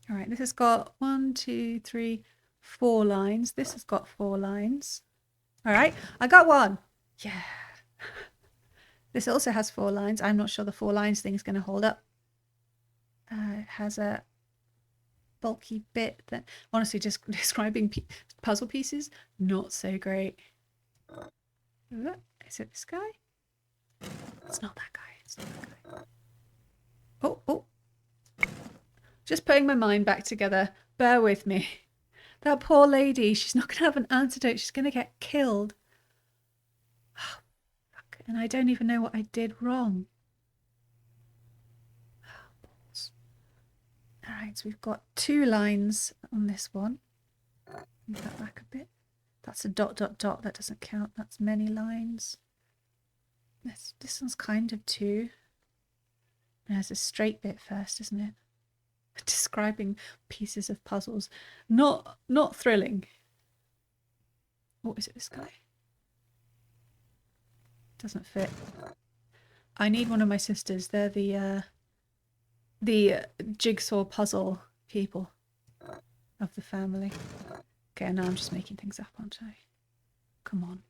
All right, this has got 1, 2, 3, 4 lines. This has got 4 lines. All right, I got one. Yeah. This also has 4 lines. I'm not sure the 4 lines thing is going to hold up. It has a bulky bit that, honestly, just describing puzzle pieces, not so great. Is it this guy? It's not that guy. It's not that guy. Oh. Just putting my mind back together. Bear with me. That poor lady, she's not going to have an antidote. She's going to get killed. Oh, fuck. And I don't even know what I did wrong. Oh, balls. All right, so we've got 2 lines on this one. Move that back a bit. That's a ... That doesn't count. That's many lines. This one's kind of 2. There's a straight bit first, isn't it? Describing pieces of puzzles. Not thrilling. What is it, this guy? Doesn't fit. I need one of my sisters. They're the jigsaw puzzle people of the family. Okay, now I'm just making things up, aren't I? Come on.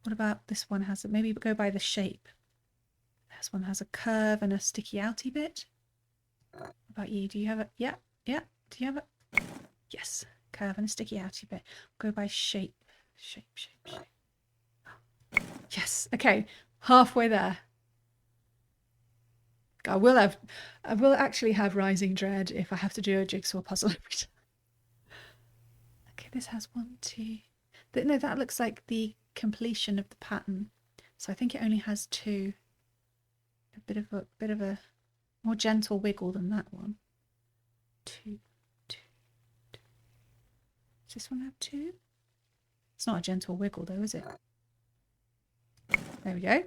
What about this one? Has it? Maybe go by the shape. This one has a curve and a sticky outy bit. What about you? Do you have it? Yeah. Do you have it? Yes. Curve and a sticky outy bit. Go by shape. Shape. Yes. Okay. Halfway there. I will actually have rising dread if I have to do a jigsaw puzzle every time. Okay, this has 1, 2. No, that looks like the completion of the pattern. So I think it only has 2. A bit of a more gentle wiggle than that one. 2. Does this one have 2? It's not a gentle wiggle though, is it? There we go.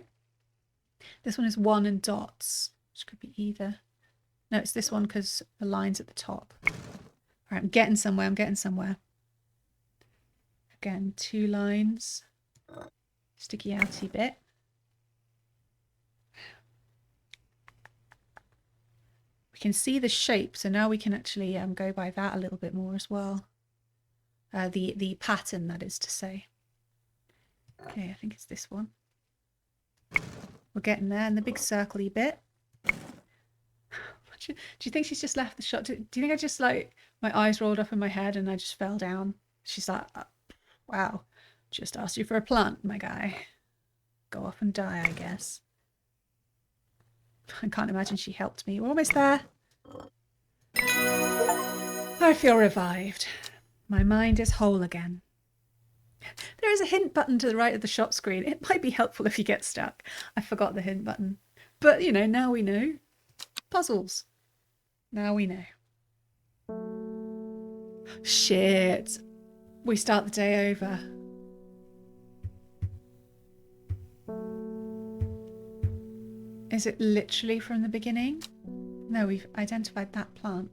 This one is 1 and dots, which could be either. No, it's this one because the line's at the top. All right, I'm getting somewhere. Again, 2 lines. Sticky outy bit. We can see the shape, so now we can actually go by that a little bit more as well. The pattern, that is to say. Okay, I think it's this one. We're getting there, and the big circly bit. Do you think she's just left the shot? Do you think I just, like, my eyes rolled up in my head and I just fell down? She's like, wow, just asked you for a plant, my guy. Go off and die, I guess. I can't imagine she helped me. We're almost there. I feel revived. My mind is whole again. There is a hint button to the right of the shop screen. It might be helpful if you get stuck. I forgot the hint button. But, you know, now we know. Puzzles. Now we know. Shit. We start the day over. Is it literally from the beginning? No, we've identified that plant.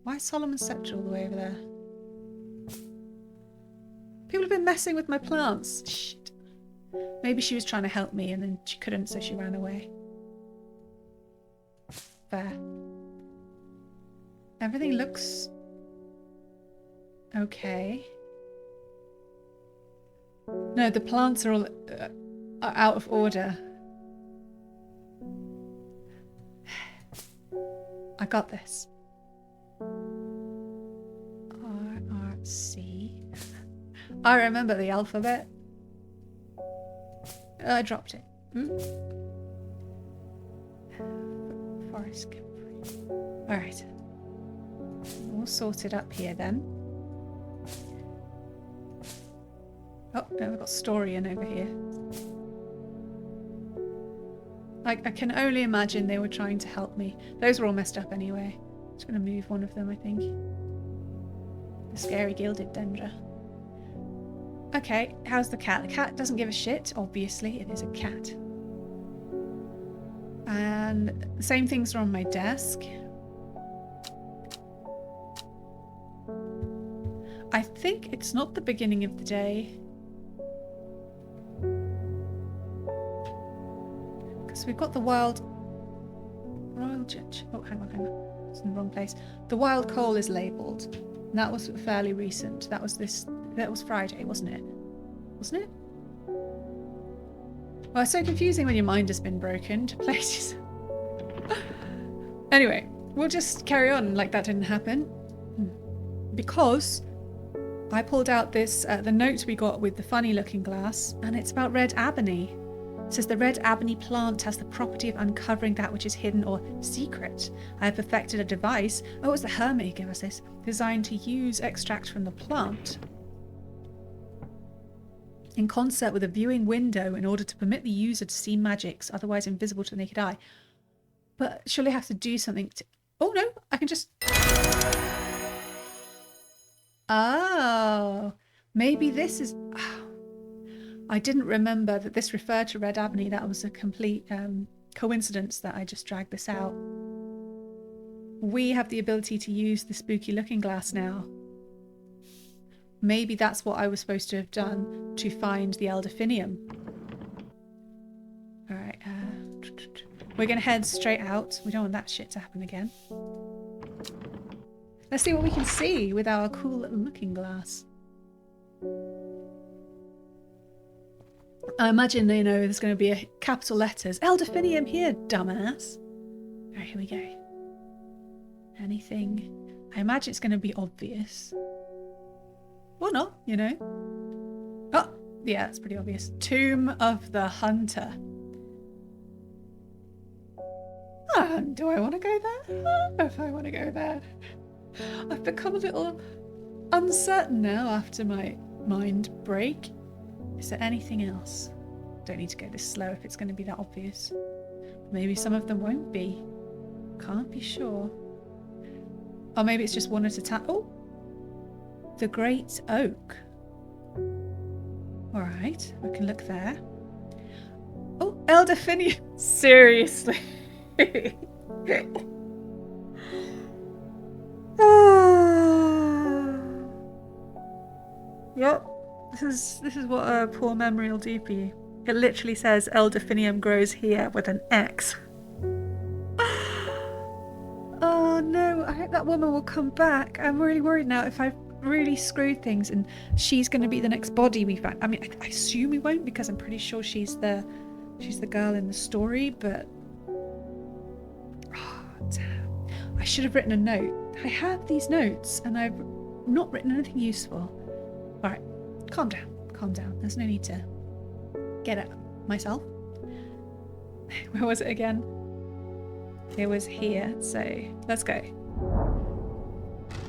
Why is Solomon's Scepter all the way over there? People have been messing with my plants. Shit. Maybe she was trying to help me and then she couldn't, so she ran away. Fair. Everything looks okay. No, the plants are all out of order. I got this. RRC. I remember the alphabet. I dropped it. Forest. Alright. All sorted up here then. Oh, no, we've got story in over here. I can only imagine they were trying to help me. Those were all messed up anyway. I'm just going to move one of them, I think. The scary gilded dendra. Okay, how's the cat? The cat doesn't give a shit. Obviously, it is a cat. And the same things are on my desk. I think it's not the beginning of the day. So we've got the wild royal judge. Oh, hang on. It's in the wrong place. The wild coal is labelled. And that was fairly recent. That was Friday, wasn't it? Wasn't it? Well, it's so confusing when your mind has been broken to places. Anyway, we'll just carry on like that didn't happen. Because I pulled out this, the note we got with the funny looking glass, and it's about red ebony. It says the red ebony plant has the property of uncovering that which is hidden or secret. I have perfected a device. Oh, it was the hermit who gave us this. Designed to use extract from the plant in concert with a viewing window in order to permit the user to see magics otherwise invisible to the naked eye. But surely I have to do something to... Oh no, I can just... Oh, maybe this is... I didn't remember that this referred to red ebony. That was a complete coincidence that I just dragged this out. We have the ability to use the spooky looking glass now. Maybe that's what I was supposed to have done to find the elderfinium. Alright, we're going to head straight out. We don't want that shit to happen again. Let's see what we can see with our cool little looking glass. I imagine, you know, there's going to be a capital letters. Elderfinium here, dumbass. Alright, here we go. Anything? I imagine it's going to be obvious. Or not, you know. Oh, yeah, that's pretty obvious. Tomb of the Hunter. Do I want to go there? I don't know if I want to go there. I've become a little uncertain now after my mind break. Is there anything else? Don't need to go this slow if it's going to be that obvious. Maybe some of them won't be. Can't be sure. Or maybe it's just one at a time. Oh! The Great Oak. Alright, we can look there. Oh, elderfinium. Seriously. Yep. This is what a poor memory will do for you. It literally says elderfinium grows here with an X. Oh no, I hope that woman will come back. I'm really worried now if I've really screwed things and she's going to be the next body we find. I mean, I assume we won't because I'm pretty sure she's the girl in the story, but... Oh, damn. I should have written a note. I have these notes and I've not written anything useful. Alright. Calm down. Calm down. There's no need to get it myself. Where was it again? It was here, so let's go.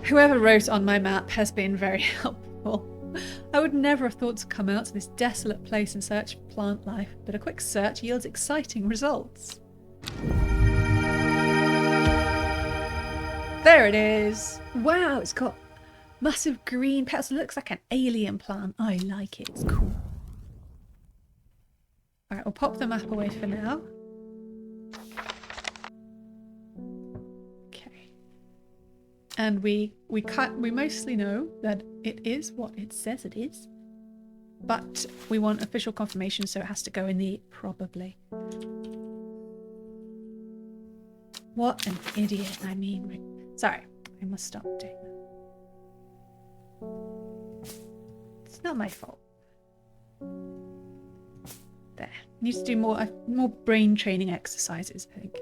Whoever wrote on my map has been very helpful. I would never have thought to come out to this desolate place in search of plant life, but a quick search yields exciting results. There it is. Wow, it's got massive green petals. It looks like an alien plant. I like it. It's cool. Alright, we'll pop the map away for now. Okay. And we mostly know that it is what it says it is. But we want official confirmation, so it has to go in the probably. What an idiot. I mean, sorry. I must stop doing that. It's not my fault. There. Needs to do more brain training exercises, I think.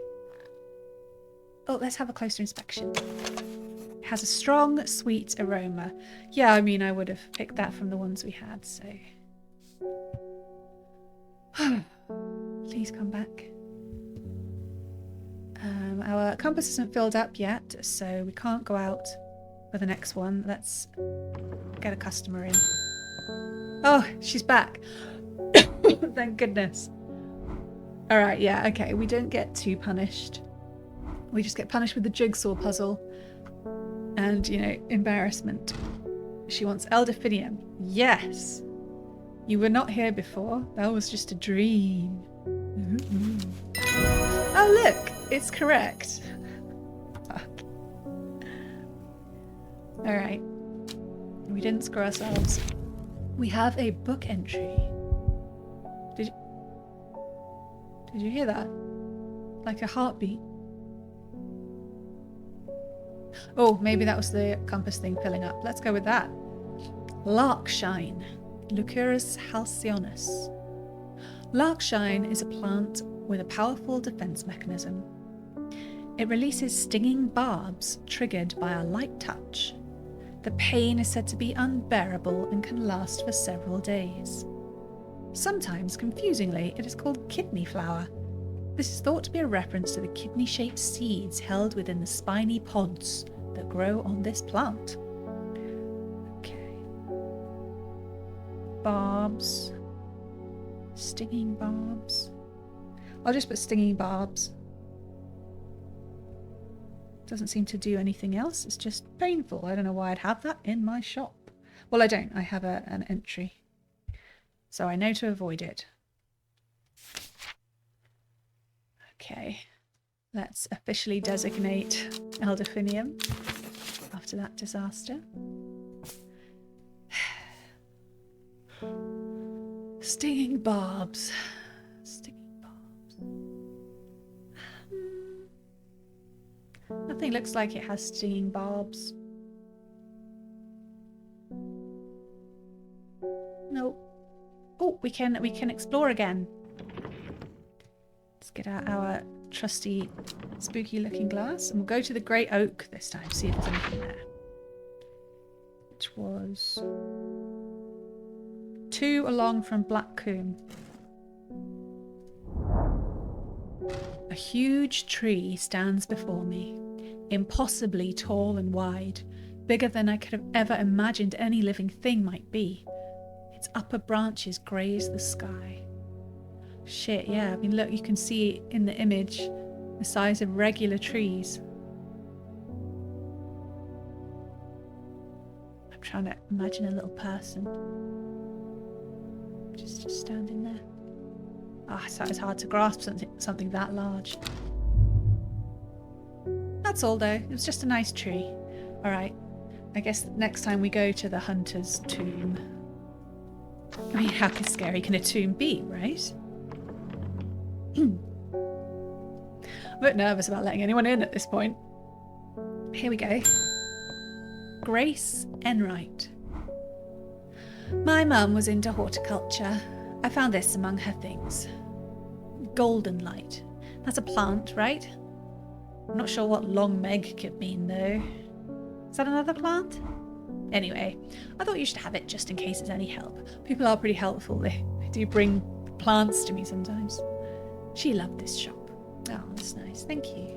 Oh, let's have a closer inspection. It has a strong, sweet aroma. Yeah, I mean, I would have picked that from the ones we had, so... Please come back. Our compass isn't filled up yet, so we can't go out for the next one. Let's get a customer in. Oh, she's back. Thank goodness. Alright, yeah, okay. We don't get too punished. We just get punished with the jigsaw puzzle. And, you know, embarrassment. She wants elderfinium. Yes! You were not here before. That was just a dream. Oh, look! It's correct. Alright. We didn't screw ourselves. We have a book entry. Did you hear that? Like a heartbeat. Oh, maybe that was the compass thing filling up. Let's go with that. Larkshine. Leucurus halcyonis. Larkshine is a plant with a powerful defense mechanism. It releases stinging barbs triggered by a light touch. The pain is said to be unbearable and can last for several days. Sometimes, confusingly, it is called kidney flower. This is thought to be a reference to the kidney-shaped seeds held within the spiny pods that grow on this plant. Okay. Barbs. Stinging barbs. I'll just put stinging barbs. Doesn't seem to do anything else. It's just painful. I don't know why I'd have that in my shop. Well, I don't. I have an entry. So I know to avoid it. Okay. Let's officially designate elderfinium after that disaster. Stinging barbs. Stinging barbs. Nothing looks like it has stinging barbs. Nope. Oh, we can explore again. Let's get out our trusty spooky looking glass and we'll go to the Great Oak this time, see if there's anything there. Which was 2 along from Black Coombe. A huge tree stands before me, impossibly tall and wide, bigger than I could have ever imagined any living thing might be. Its upper branches graze the sky. Shit, yeah, I mean look, you can see in the image the size of regular trees. I'm trying to imagine a little person. Just standing there. Ah, so it's hard to grasp something that large. That's all though, it was just a nice tree. Alright, I guess next time we go to the hunter's tomb. I mean, how scary can a tomb be, right? I'm a bit nervous about letting anyone in at this point. Here we go. Grace Enright. My mum was into horticulture. I found this among her things. Golden light. That's a plant, right? I'm not sure what long meg could mean though. Is that another plant? Anyway, I thought you should have it just in case it's any help. People are pretty helpful. They do bring plants to me sometimes. She loved this shop. Oh, that's nice. Thank you.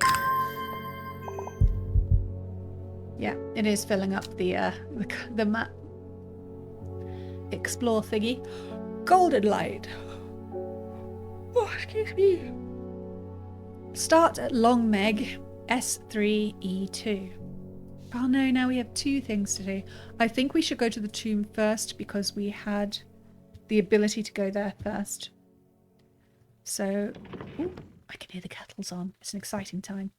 Yeah, it is filling up the map. Explore thingy. Golden light. Oh, excuse me. Start at Long Meg, S3E2. Oh no, now we have 2 things to do. I think we should go to the tomb first because we had the ability to go there first. So, ooh, I can hear the kettles on. It's an exciting time.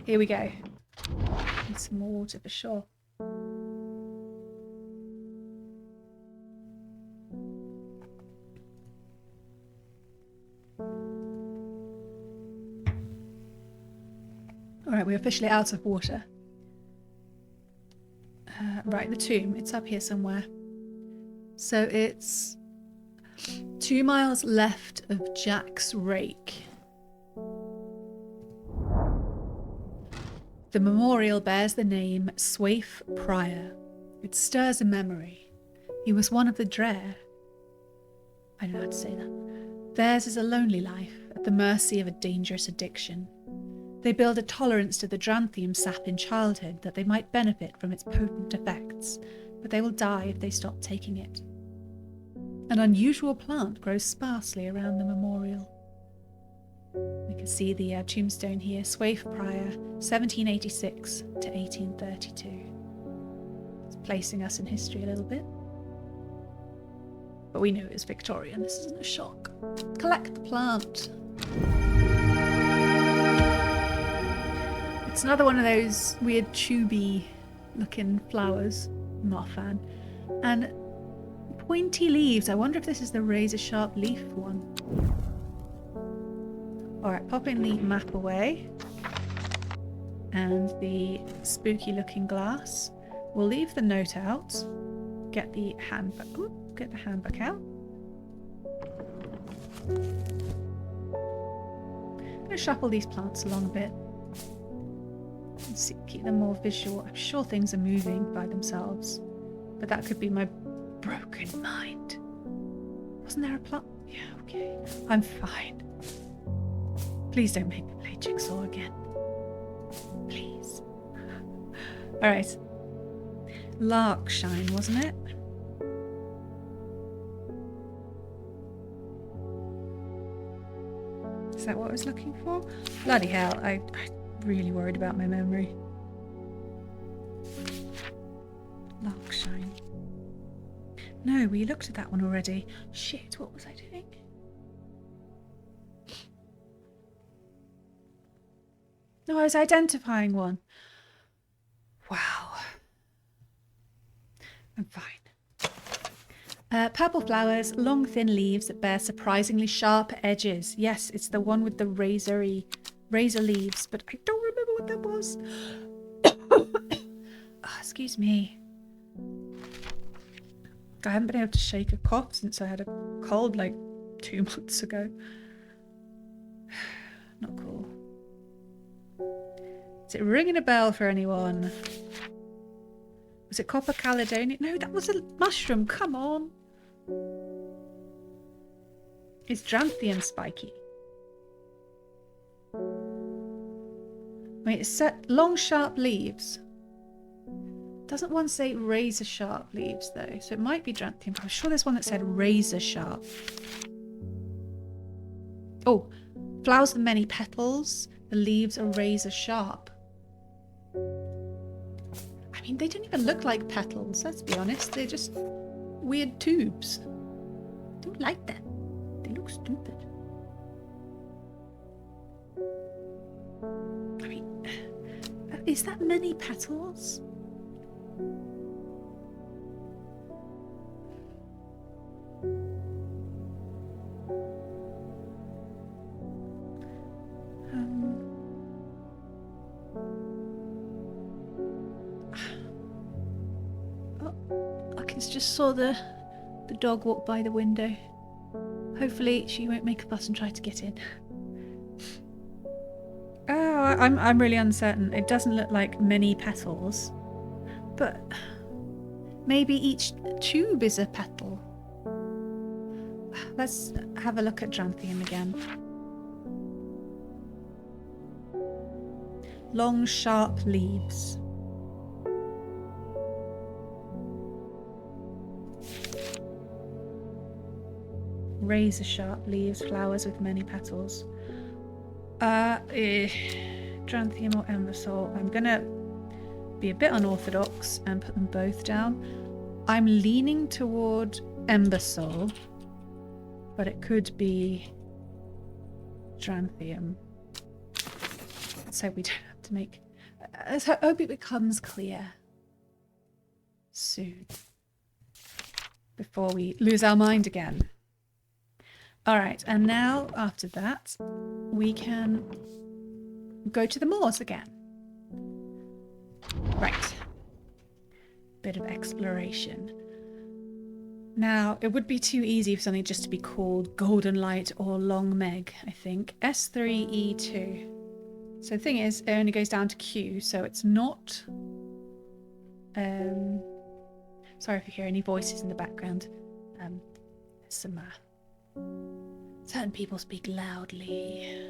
Here we go. Need some more water for sure. Alright, we're officially out of water. Right, the tomb. It's up here somewhere. So it's 2 miles left of Jack's Rake. The memorial bears the name Swaif Prior. It stirs a memory. He was one of the Dre. I don't know how to say that. Theirs is a lonely life, at the mercy of a dangerous addiction. They build a tolerance to the Dranthium sap in childhood that they might benefit from its potent effects, but they will die if they stop taking it. An unusual plant grows sparsely around the memorial. We can see the tombstone here, Swaif Prior, 1786 to 1832. It's placing us in history a little bit. But we knew it was Victorian, this isn't a shock. Collect the plant. It's another one of those weird tubey looking flowers. I'm not a fan. And pointy leaves. I wonder if this is the razor sharp leaf one. Alright, popping the map away. And the spooky looking glass. We'll leave the note out. Get the handbook. Ooh, get the handbook out. I'm going to shuffle these plants along a bit. See, keep them more visual. I'm sure things are moving by themselves. But that could be my broken mind. Wasn't there a plant? Yeah, okay. I'm fine. Please don't make me play Jigsaw again. Please. Alright. Larkshine, wasn't it? Is that what I was looking for? Bloody hell, I'm really worried about my memory. Larkshine. No, we looked at that one already. Shit, what was I doing? No, I was identifying one. Wow. I'm fine. Purple flowers, long thin leaves that bear surprisingly sharp edges. Yes, it's the one with the razor leaves, but I don't remember what that was. Oh, excuse me. I haven't been able to shake a cough since I had a cold like 2 months ago. Not cool. Is it ringing a bell for anyone? Was it Copper Caledonia? No, that was a mushroom. Come on. It's Dranthium spiky. Wait, it's set long sharp leaves. Doesn't one say razor sharp leaves though? So it might be Dranthium, but I'm sure there's one that said razor sharp. Oh, flowers with many petals. The leaves are razor sharp. I mean, they don't even look like petals, let's be honest. They're just weird tubes. Don't like them. They look stupid. I mean, is that many petals? Just saw the dog walk by the window. Hopefully she won't make a fuss and try to get in. Oh, I'm really uncertain. It doesn't look like many petals, but maybe each tube is a petal. Let's have a look at Dranthium again. Long, sharp leaves. Razor sharp leaves, flowers with many petals. Dranthium or Embersol. I'm gonna be a bit unorthodox and put them both down. I'm leaning toward Embersol, but it could be Dranthium. So we don't have to make... I hope it becomes clear soon before we lose our mind again. Alright, and now after that we can go to the moors again. Right. Bit of exploration. Now, it would be too easy for something just to be called Golden Light or Long Meg, I think. S3E2. So the thing is, it only goes down to Q, so it's not... sorry if you hear any voices in the background. There's some... certain people speak loudly.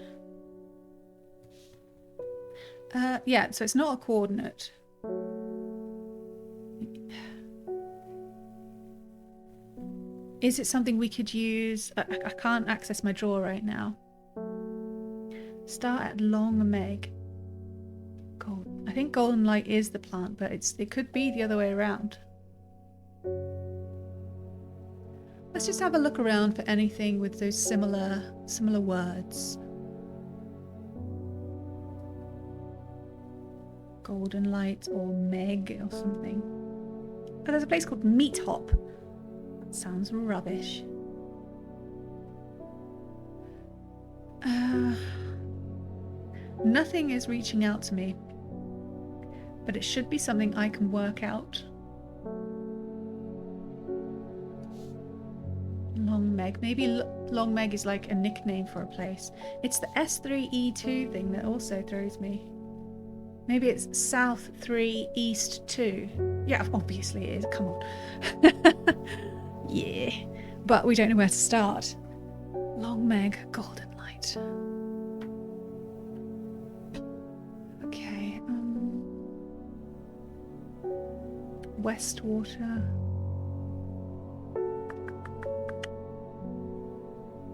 Yeah, so it's not a coordinate. Is it something we could use? I can't access my drawer right now. Start at Long Meg. Gold. I think Golden Light is the plant, but it could be the other way around. Let's just have a look around for anything with those similar words. Golden Light or Meg or something. Oh, there's a place called Meat Hop. That sounds rubbish. Nothing is reaching out to me, but it should be something I can work out. Long Meg. Maybe Long Meg is like a nickname for a place. It's the S3E2 thing that also throws me. Maybe it's South 3 East 2. Yeah, obviously it is. Come on. Yeah. But we don't know where to start. Long Meg, Golden Light. Okay. Westwater.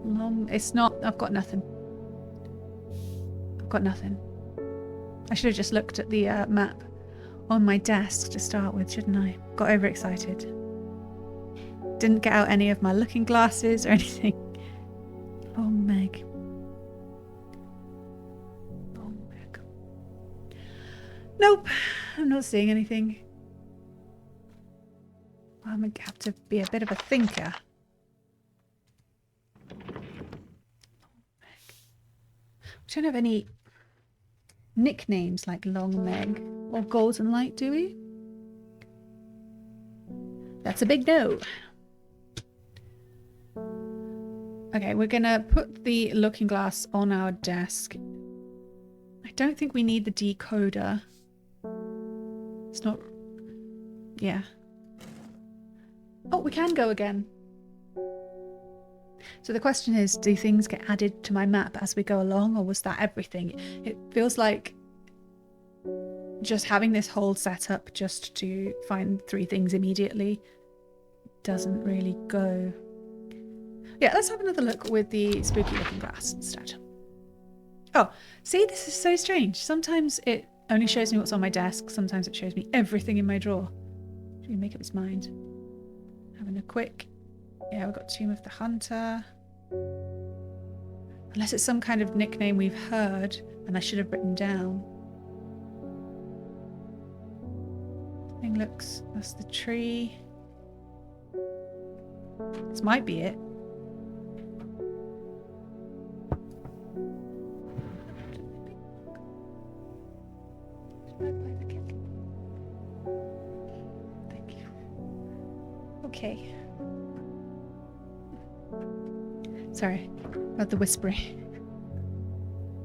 Long. It's not. I've got nothing. I've got nothing. I should have just looked at the map on my desk to start with, shouldn't I? Got overexcited. Didn't get out any of my looking glasses or anything. Long Meg. Long Meg. Nope, I'm not seeing anything. I'm going to have to be a bit of a thinker. We don't have any nicknames like Long Meg or Golden Light, do we? That's a big no. Okay, we're gonna put the looking glass on our desk. I don't think we need the decoder. It's not... Yeah. Oh, we can go again. So the question is, do things get added to my map as we go along, or was that everything? It feels like just having this whole setup just to find 3 things immediately doesn't really go. Yeah, let's have another look with the spooky looking glass instead. Oh, see, this is so strange. Sometimes it only shows me what's on my desk. Sometimes it shows me everything in my drawer. Should we make up his mind? Having a quick... Yeah, we've got Tomb of the Hunter. Unless it's some kind of nickname we've heard and I should have written down. Thing looks... That's the tree. This might be it. Thank you. Okay. Sorry about the whispering.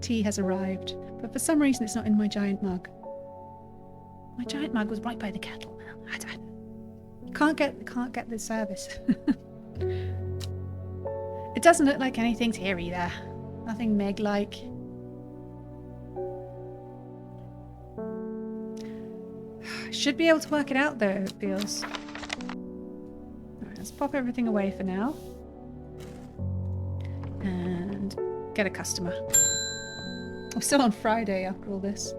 Tea has arrived, but for some reason it's not in my giant mug. My giant mug was right by the kettle. Can't get the service. It doesn't look like anything's here either. Nothing Meg-like. Should be able to work it out though, it feels. Alright, let's pop everything away for now. And get a customer. We're still on Friday after all this.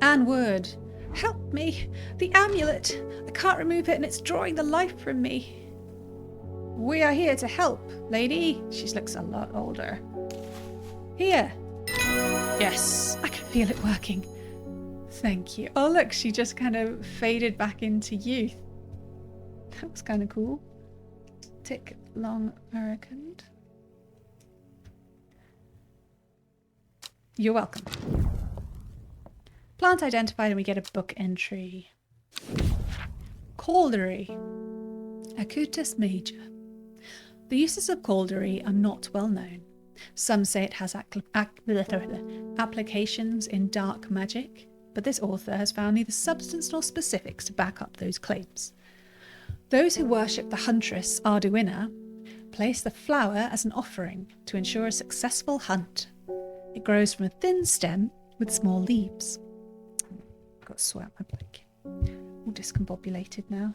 Anne Wood. Help me! The amulet! I can't remove it and it's drawing the life from me. We are here to help, lady. She looks a lot older. Here. Yes, I can feel it working. Thank you. Oh look, she just kind of faded back into youth. That was kind of cool. Tick long American. You're welcome. Plant identified and we get a book entry. Caldery. Acutus major. The uses of caldery are not well known. Some say it has applications in dark magic, but this author has found neither substance nor specifics to back up those claims. Those who worship the huntress Arduina place the flower as an offering to ensure a successful hunt. It grows from a thin stem with small leaves. I've got to sweat my blanket. All discombobulated now.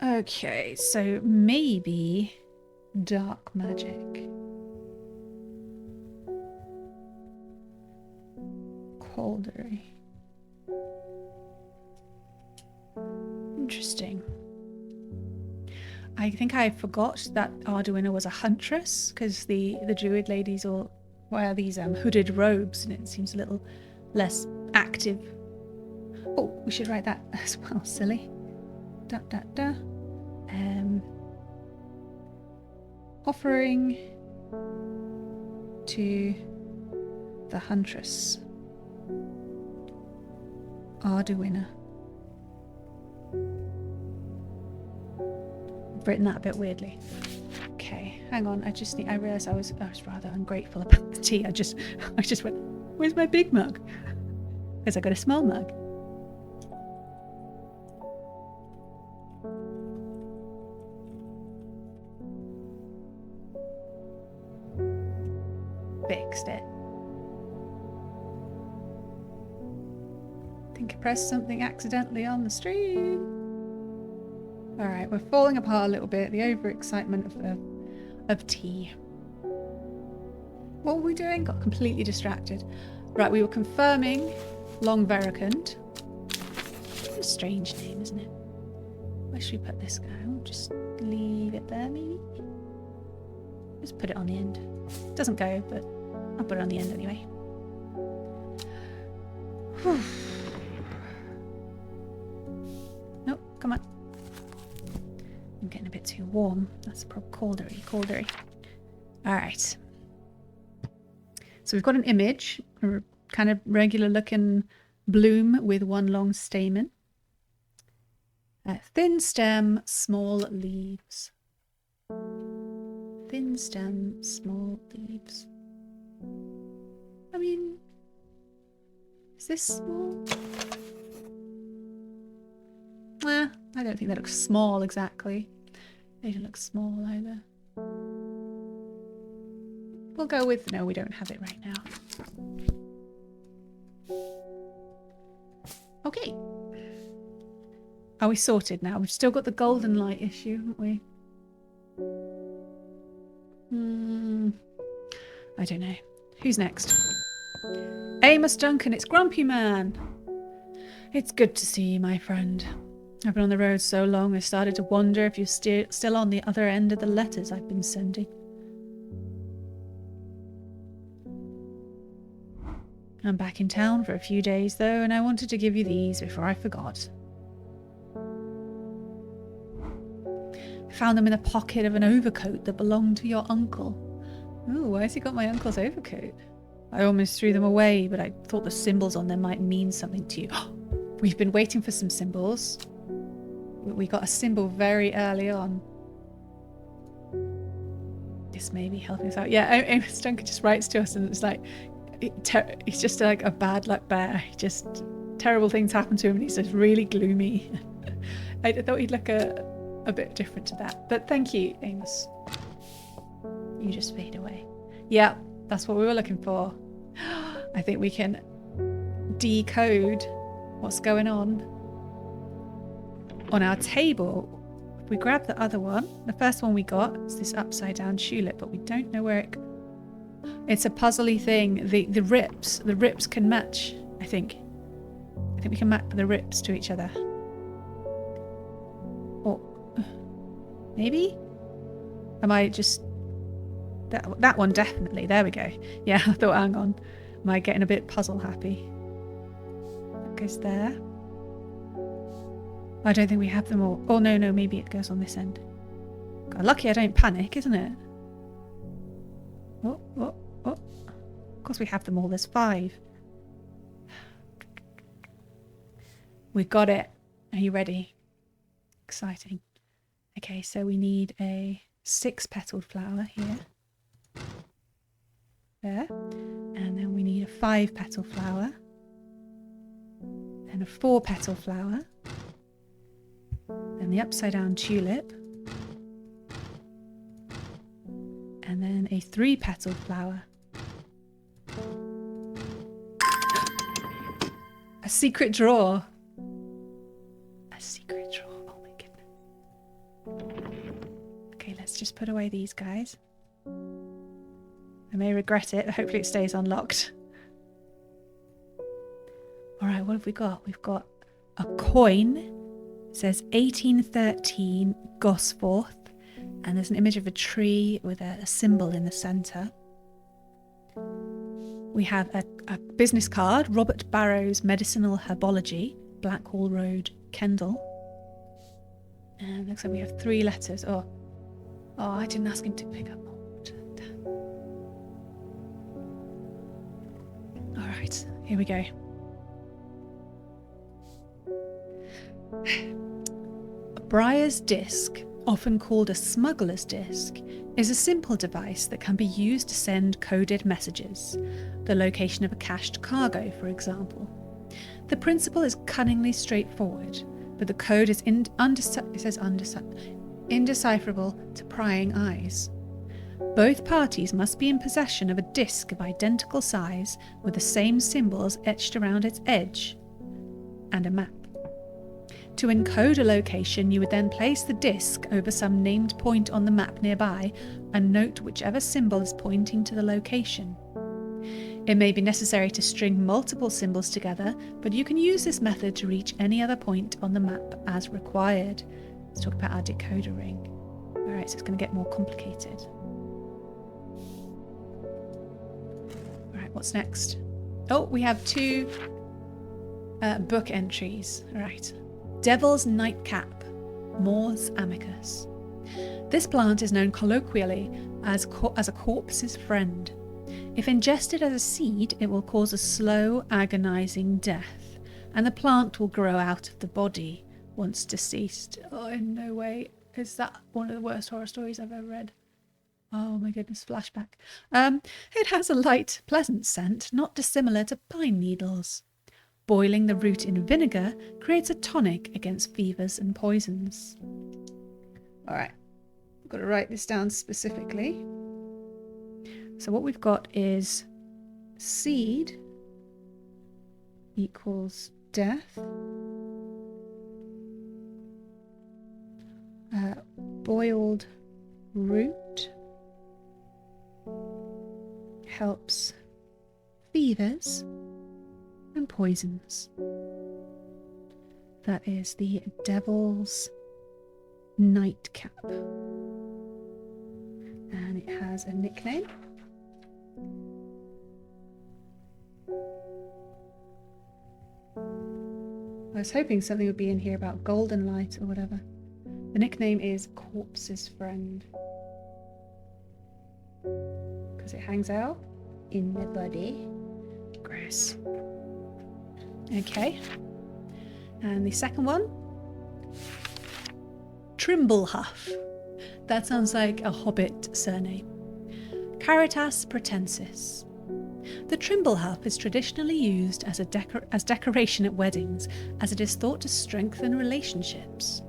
Okay, so maybe dark magic. Caldery. Interesting. I think I forgot that Arduina was a huntress because the druid ladies all wear these hooded robes and it seems a little less active. Oh, we should write that as well, silly. Da da da. Offering to the huntress Arduina. I've written that a bit weirdly. Okay, hang on. I realised I was rather ungrateful about the tea. I just went, where's my big mug? Because I got a small mug. Fixed it. I think I pressed something accidentally on the stream. Alright, we're falling apart a little bit. The overexcitement of tea. What were we doing? Got completely distracted. Right, we were confirming Long Veracund. A strange name, isn't it? Where should we put this guy? Just leave it there, maybe? Just put it on the end. Doesn't go, but I'll put it on the end anyway. Whew. Nope, come on. I'm getting a bit too warm. That's probably caldery. Alright. So we've got an image, a kind of regular looking bloom with one long stamen. Thin stem, small leaves. Thin stem, small leaves. I mean, is this small? I don't think that looks small exactly. They don't look small either. We'll go with no, we don't have it right now. Okay. Are we sorted now? We've still got the golden light issue, haven't we? I don't know. Who's next? Amos Duncan, it's Grumpy Man. It's good to see you, my friend. I've been on the road so long, I started to wonder if you're still on the other end of the letters I've been sending. I'm back in town for a few days, though, and I wanted to give you these before I forgot. I found them in the pocket of an overcoat that belonged to your uncle. Oh, why has he got my uncle's overcoat? I almost threw them away, but I thought the symbols on them might mean something to you. We've been waiting for some symbols. We got a symbol very early on. This may be helping us out. Yeah, Amos Duncan just writes to us and it's like, he's just like a bad luck bear. Just terrible things happen to him and he's just really gloomy. I thought he'd look a bit different to that. But thank you, Amos. You just fade away. Yeah, that's what we were looking for. I think we can decode what's going on our table. If we grab the other one, the first one we got is this upside down tulip, but we don't know where it's a puzzly thing. The rips can match, I think we can map the rips to each other. Or maybe? Am I just that one definitely. There we go. Yeah, I thought, hang on. Am I getting a bit puzzle happy? That goes there. I don't think we have them all. Oh, no, maybe it goes on this end. God, lucky I don't panic, isn't it? Oh. Of course we have them all. There's 5. We've got it. Are you ready? Exciting. Okay, so we need a 6-petaled flower here. there. And then we need a 5-petal flower. Then a 4-petal flower. Then the upside down tulip. And then a 3-petal flower. A secret drawer. A secret drawer. Oh my goodness. Okay, let's just put away these guys. I may regret it. Hopefully it stays unlocked. Alright, what have we got? We've got a coin. It says 1813 Gosforth. And there's an image of a tree with a symbol in the centre. We have a business card, Robert Barrow's Medicinal Herbology, Blackwall Road, Kendal. And looks like we have 3 letters. Oh, I didn't ask him to pick up more. Alright, here we go. A Briar's disc, often called a smuggler's disc, is a simple device that can be used to send coded messages, the location of a cached cargo, for example. The principle is cunningly straightforward, but the code is indecipherable to prying eyes. Both parties must be in possession of a disc of identical size with the same symbols etched around its edge, and a map. To encode a location, you would then place the disc over some named point on the map nearby and note whichever symbol is pointing to the location. It may be necessary to string multiple symbols together, but you can use this method to reach any other point on the map as required. Let's talk about our decoder ring. Alright, so it's going to get more complicated. Alright, what's next? Oh, we have 2 book entries. Alright. Devil's Nightcap, Mors amicus. This plant is known colloquially as a corpse's friend. If ingested as a seed, it will cause a slow, agonizing death, and the plant will grow out of the body once deceased. Oh, in no way. Is that one of the worst horror stories I've ever read? Oh my goodness, flashback. It has a light, pleasant scent, not dissimilar to pine needles. Boiling the root in vinegar creates a tonic against fevers and poisons. Alright, I've got to write this down specifically. So what we've got is seed equals death. Boiled root helps fevers and poisons. That is the Devil's Nightcap. And it has a nickname. I was hoping something would be in here about golden light or whatever. The nickname is Corpse's Friend. Because it hangs out in the body. Gross. Okay. And the second one? Trimblehuff. That sounds like a hobbit surname. Caritas pratensis. The trimblehuff is traditionally used as decoration at weddings, as it is thought to strengthen relationships.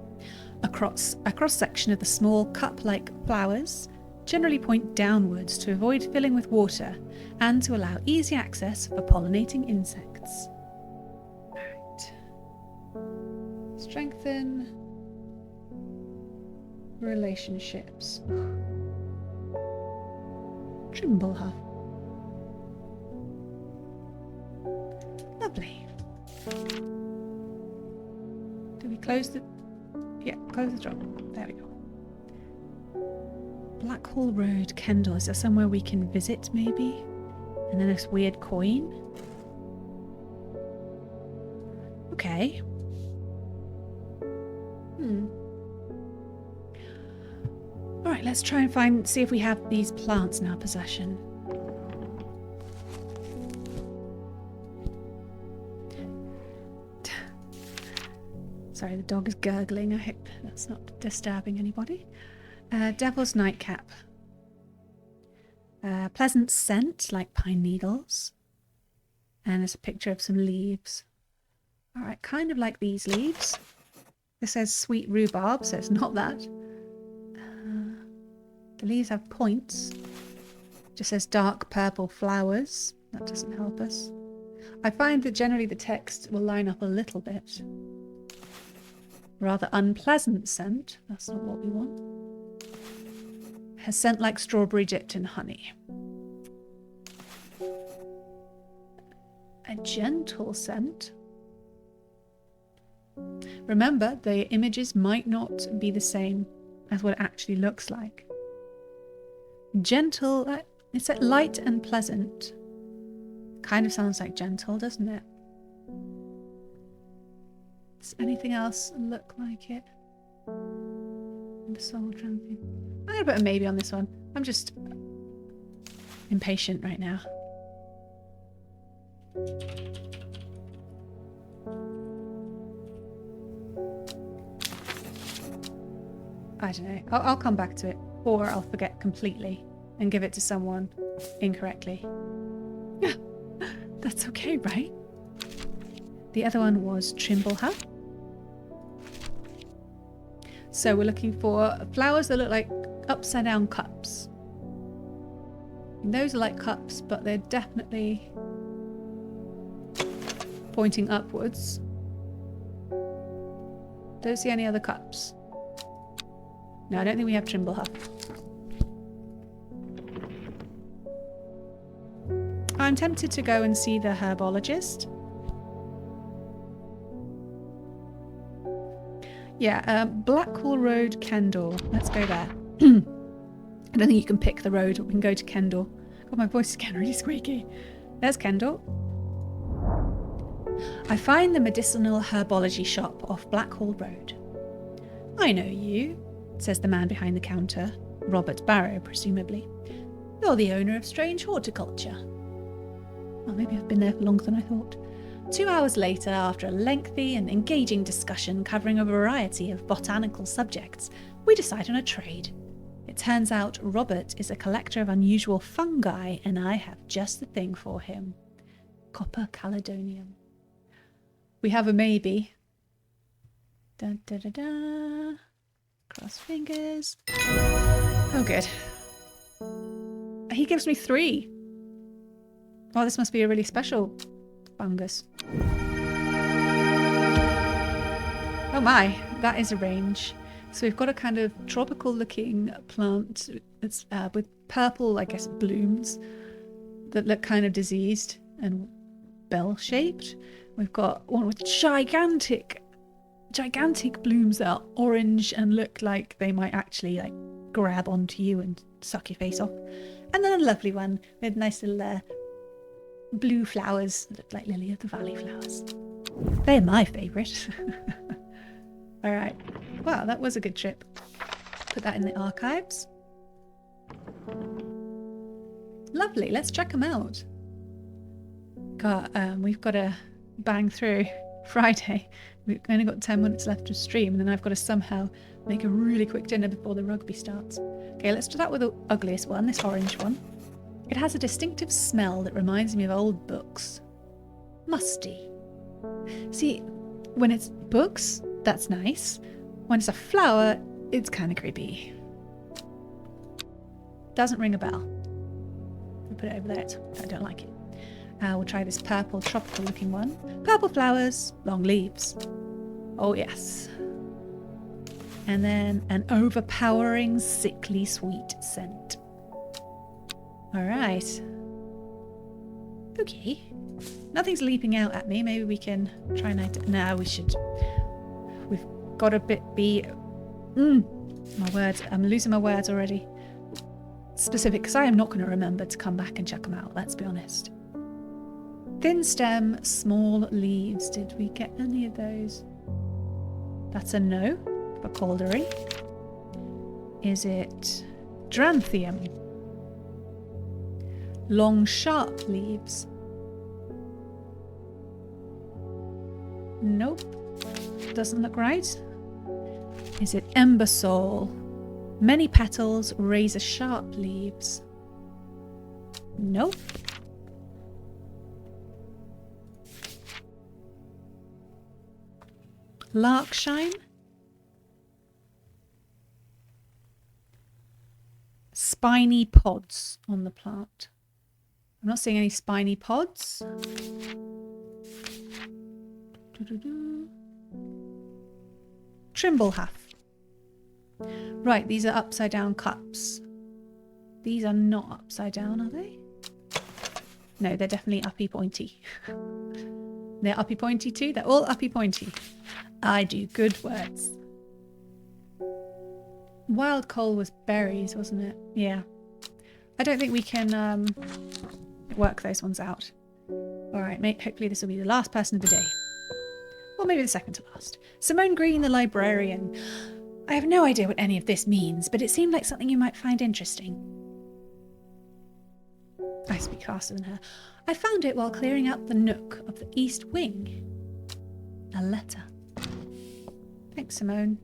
A cross-section of the small cup-like flowers generally point downwards to avoid filling with water and to allow easy access for pollinating insects. Alright. Strengthen relationships. Trimblehuff. Lovely. Do we close the... Yeah, close the drop. There we go. Blackwall Road, Kendal. Is there somewhere we can visit, maybe? And then this weird coin. Okay. Alright, let's try and see if we have these plants in our possession. Sorry, the dog is gurgling. I hope that's not disturbing anybody. Devil's Nightcap. Pleasant scent like pine needles. And there's a picture of some leaves. All right, kind of like these leaves. This says sweet rhubarb, so it's not that. The leaves have points. Just says dark purple flowers. That doesn't help us. I find that generally the text will line up a little bit. Rather unpleasant scent. That's not what we want. Has scent like strawberry dipped in honey. A gentle scent. Remember, the images might not be the same as what it actually looks like. Gentle, it's like light and pleasant. Kind of sounds like gentle, doesn't it? Does anything else look like it? The soul champion. I'm going to put a maybe on this one. I'm just impatient right now. I don't know. I'll come back to it. Or I'll forget completely and give it to someone incorrectly. Yeah, that's okay, right? The other one was Trimbleha. So we're looking for flowers that look like upside down cups. And those are like cups, but they're definitely pointing upwards. Don't see any other cups. No, I don't think we have Trimbleha. I'm tempted to go and see the herbologist. Yeah, Blackwall Road, Kendall. Let's go there. I don't think you can pick the road. We can go to Kendall. God, my voice is getting really squeaky. There's Kendall. I find the medicinal herbology shop off Blackwall Road. I know you, says the man behind the counter. Robert Barrow, presumably. You're the owner of Strange Horticulture. Well, maybe I've been there for longer than I thought. 2 hours later, after a lengthy and engaging discussion covering a variety of botanical subjects, we decide on a trade. It turns out Robert is a collector of unusual fungi, and I have just the thing for him. Copper Caledonium. We have a maybe. Da da da da. Cross fingers. Oh, good. He gives me 3. Oh, this must be a really special fungus. Oh my, that is a range. So we've got a kind of tropical looking plant that's with purple, I guess, blooms that look kind of diseased and bell shaped. We've got one with gigantic blooms that are orange and look like they might actually like grab onto you and suck your face off. And then a lovely one with nice little blue flowers that look like lily of the valley flowers. They're my favourite. All right. Wow, that was a good trip. Put that in the archives. Lovely. Let's check them out. We've got to bang through Friday. We've only got 10 minutes left to stream, and then I've got to somehow make a really quick dinner before the rugby starts. Okay, let's start with the ugliest one, this orange one. It has a distinctive smell that reminds me of old books. Musty. See, when it's books, that's nice. When it's a flower, it's kind of creepy. Doesn't ring a bell. We'll put it over there. I don't like it. We'll try this purple, tropical looking one. Purple flowers, long leaves. Oh yes. And then an overpowering, sickly sweet scent. All right. Okay. Nothing's leaping out at me. Maybe we can try and... No, we should... We've got to be... My words. I'm losing my words already. Specific, because I am not going to remember to come back and check them out. Let's be honest. Thin stem, small leaves. Did we get any of those? That's a no for Caldery. Is it Dranthium? Long, sharp leaves. Nope. Doesn't look right. Is it Embersol? Many petals, razor sharp leaves. Nope. Larkshine. Spiny pods on the plant. I'm not seeing any spiny pods. Trimblehalf. Right, these are upside down cups. These are not upside down, are they? No, they're definitely uppy pointy. They're uppy pointy too. They're all uppy pointy. I do good words. Wild coal was berries, wasn't it? Yeah. I don't think we can work those ones out. Alright, mate. Hopefully this will be the last person of the day. Or maybe the second to last. Simone Green, the librarian. I have no idea what any of this means, but it seemed like something you might find interesting. I speak faster than her. I found it while clearing out the nook of the east wing. A letter. Thanks, Simone.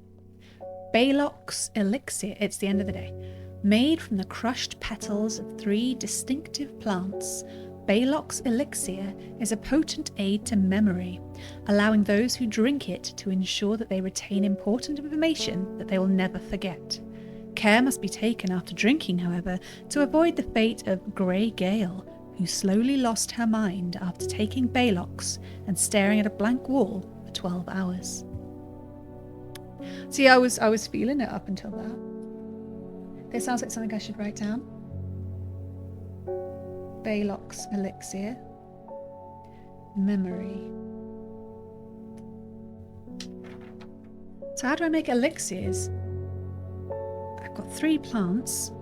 Baylock's elixir. It's the end of the day. Made from the crushed petals of 3 distinctive plants, Baylock's elixir is a potent aid to memory, allowing those who drink it to ensure that they retain important information that they will never forget. Care must be taken after drinking, however, to avoid the fate of Grey Gale, who slowly lost her mind after taking Baylock's and staring at a blank wall for 12 hours. See, I was feeling it up until that. This sounds like something I should write down. Baylock's elixir. Memory. So how do I make elixirs? I've got 3 plants.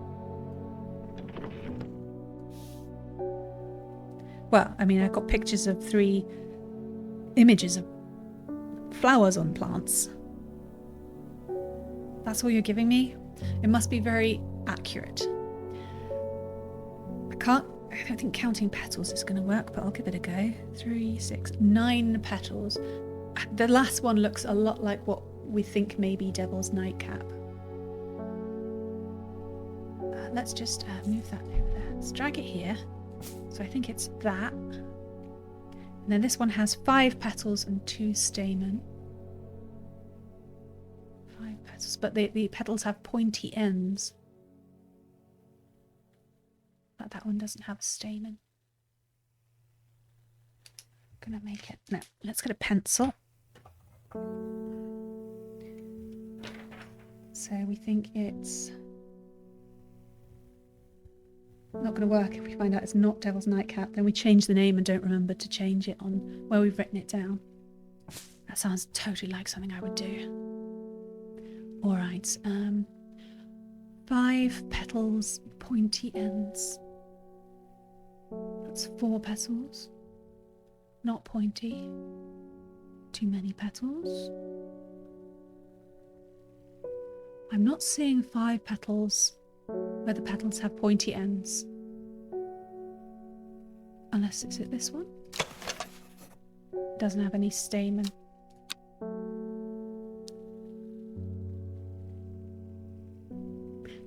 Well, I mean, I've got pictures of 3 images of flowers on plants. That's all you're giving me? It must be very accurate. I don't think counting petals is going to work, but I'll give it a go. 3, 6, 9 petals. The last one looks a lot like what we think may be Devil's Nightcap. Let's just move that over there. Let's drag it here. So I think it's that. And then this one has 5 petals and 2 stamen. 5 petals, but the petals have pointy ends. But that one doesn't have a stamen. I'm gonna make it. No, let's get a pencil. So we think it's not going to work. If we find out it's not Devil's Nightcap, then we change the name and don't remember to change it on where we've written it down. That sounds totally like something I would do. Alright, 5 petals, pointy ends. That's 4 petals. Not pointy. Too many petals. I'm not seeing 5 petals where the petals have pointy ends. Unless, is it this one? It doesn't have any stamen.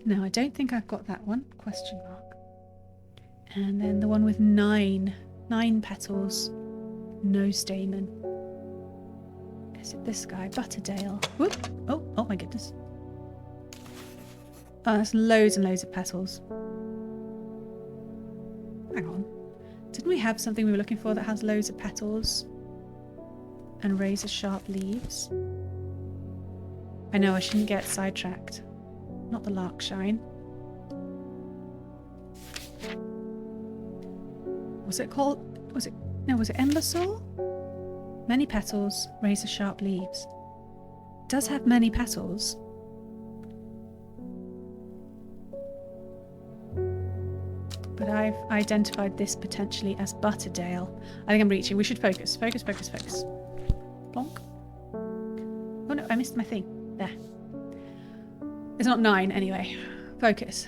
No, I don't think I've got that one. Question mark. And then the one with 9 petals, no stamen. Is it this guy? Butterdale. Whoop. Oh my goodness. Oh, that's loads and loads of petals. Hang on. Didn't we have something we were looking for that has loads of petals and razor sharp leaves? I know I shouldn't get sidetracked. Not the Larkshine. Was it called? Was it Embersaw? Many petals, razor sharp leaves. It does have many petals. But I've identified this potentially as Butterdale. I think I'm reaching. We should focus. Focus, focus, focus. Plonk. Oh no, I missed my thing. There. It's not 9 anyway. Focus.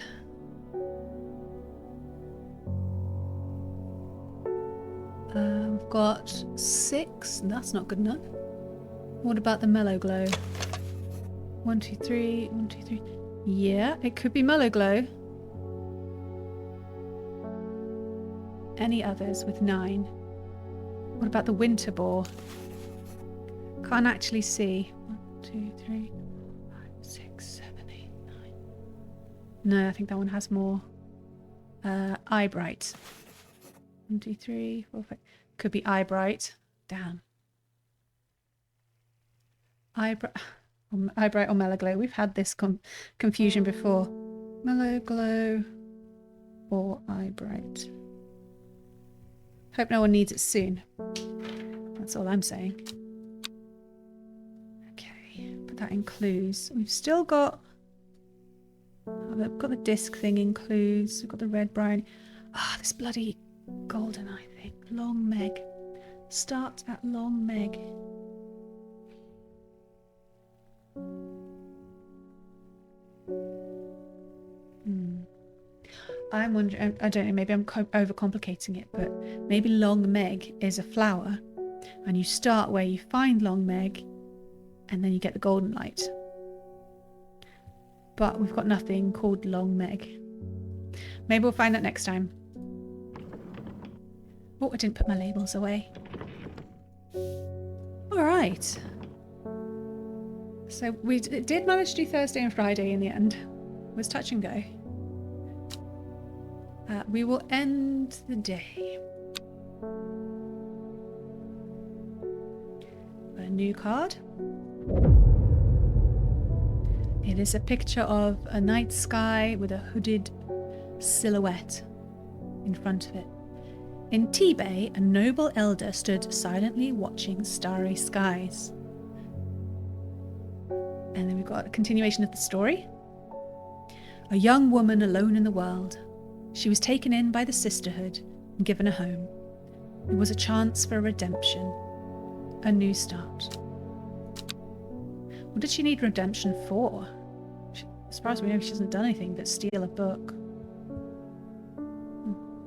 We've got 6. That's not good enough. What about the Mellow Glow? 1, 2, 3. 1, 2, 3. Yeah, it could be Mellow Glow. any others with 9. What about the winter boar? Can't actually see. 1, 2, 3, 5, 6, 7, 8, 9. No, I think that one has more. Eye bright. 1, 2, 3, 4, 5. Could be eye bright. Damn. Eye bright or mellow glow. We've had this confusion before. Mellow glow or eye bright. Hope no one needs it soon. That's all I'm saying. Okay, but that includes. We've still got. We've got the disc thing includes. We've got the red brine. This bloody golden eye thing. Long Meg. Start at Long Meg. I'm wondering, I don't know, maybe I'm overcomplicating it, but maybe Long Meg is a flower and you start where you find Long Meg and then you get the golden light. But we've got nothing called Long Meg. Maybe we'll find that next time. Oh, I didn't put my labels away. Alright. So we did manage to do Thursday and Friday in the end. It was touch and go. We will end the day. A new card. It is a picture of a night sky with a hooded silhouette in front of it. In Tibet, a noble elder stood silently watching starry skies. And then we've got a continuation of the story. A young woman alone in the world. She was taken in by the sisterhood and given a home. It was a chance for redemption, a new start. What did she need redemption for? As far as we know, she hasn't done anything but steal a book.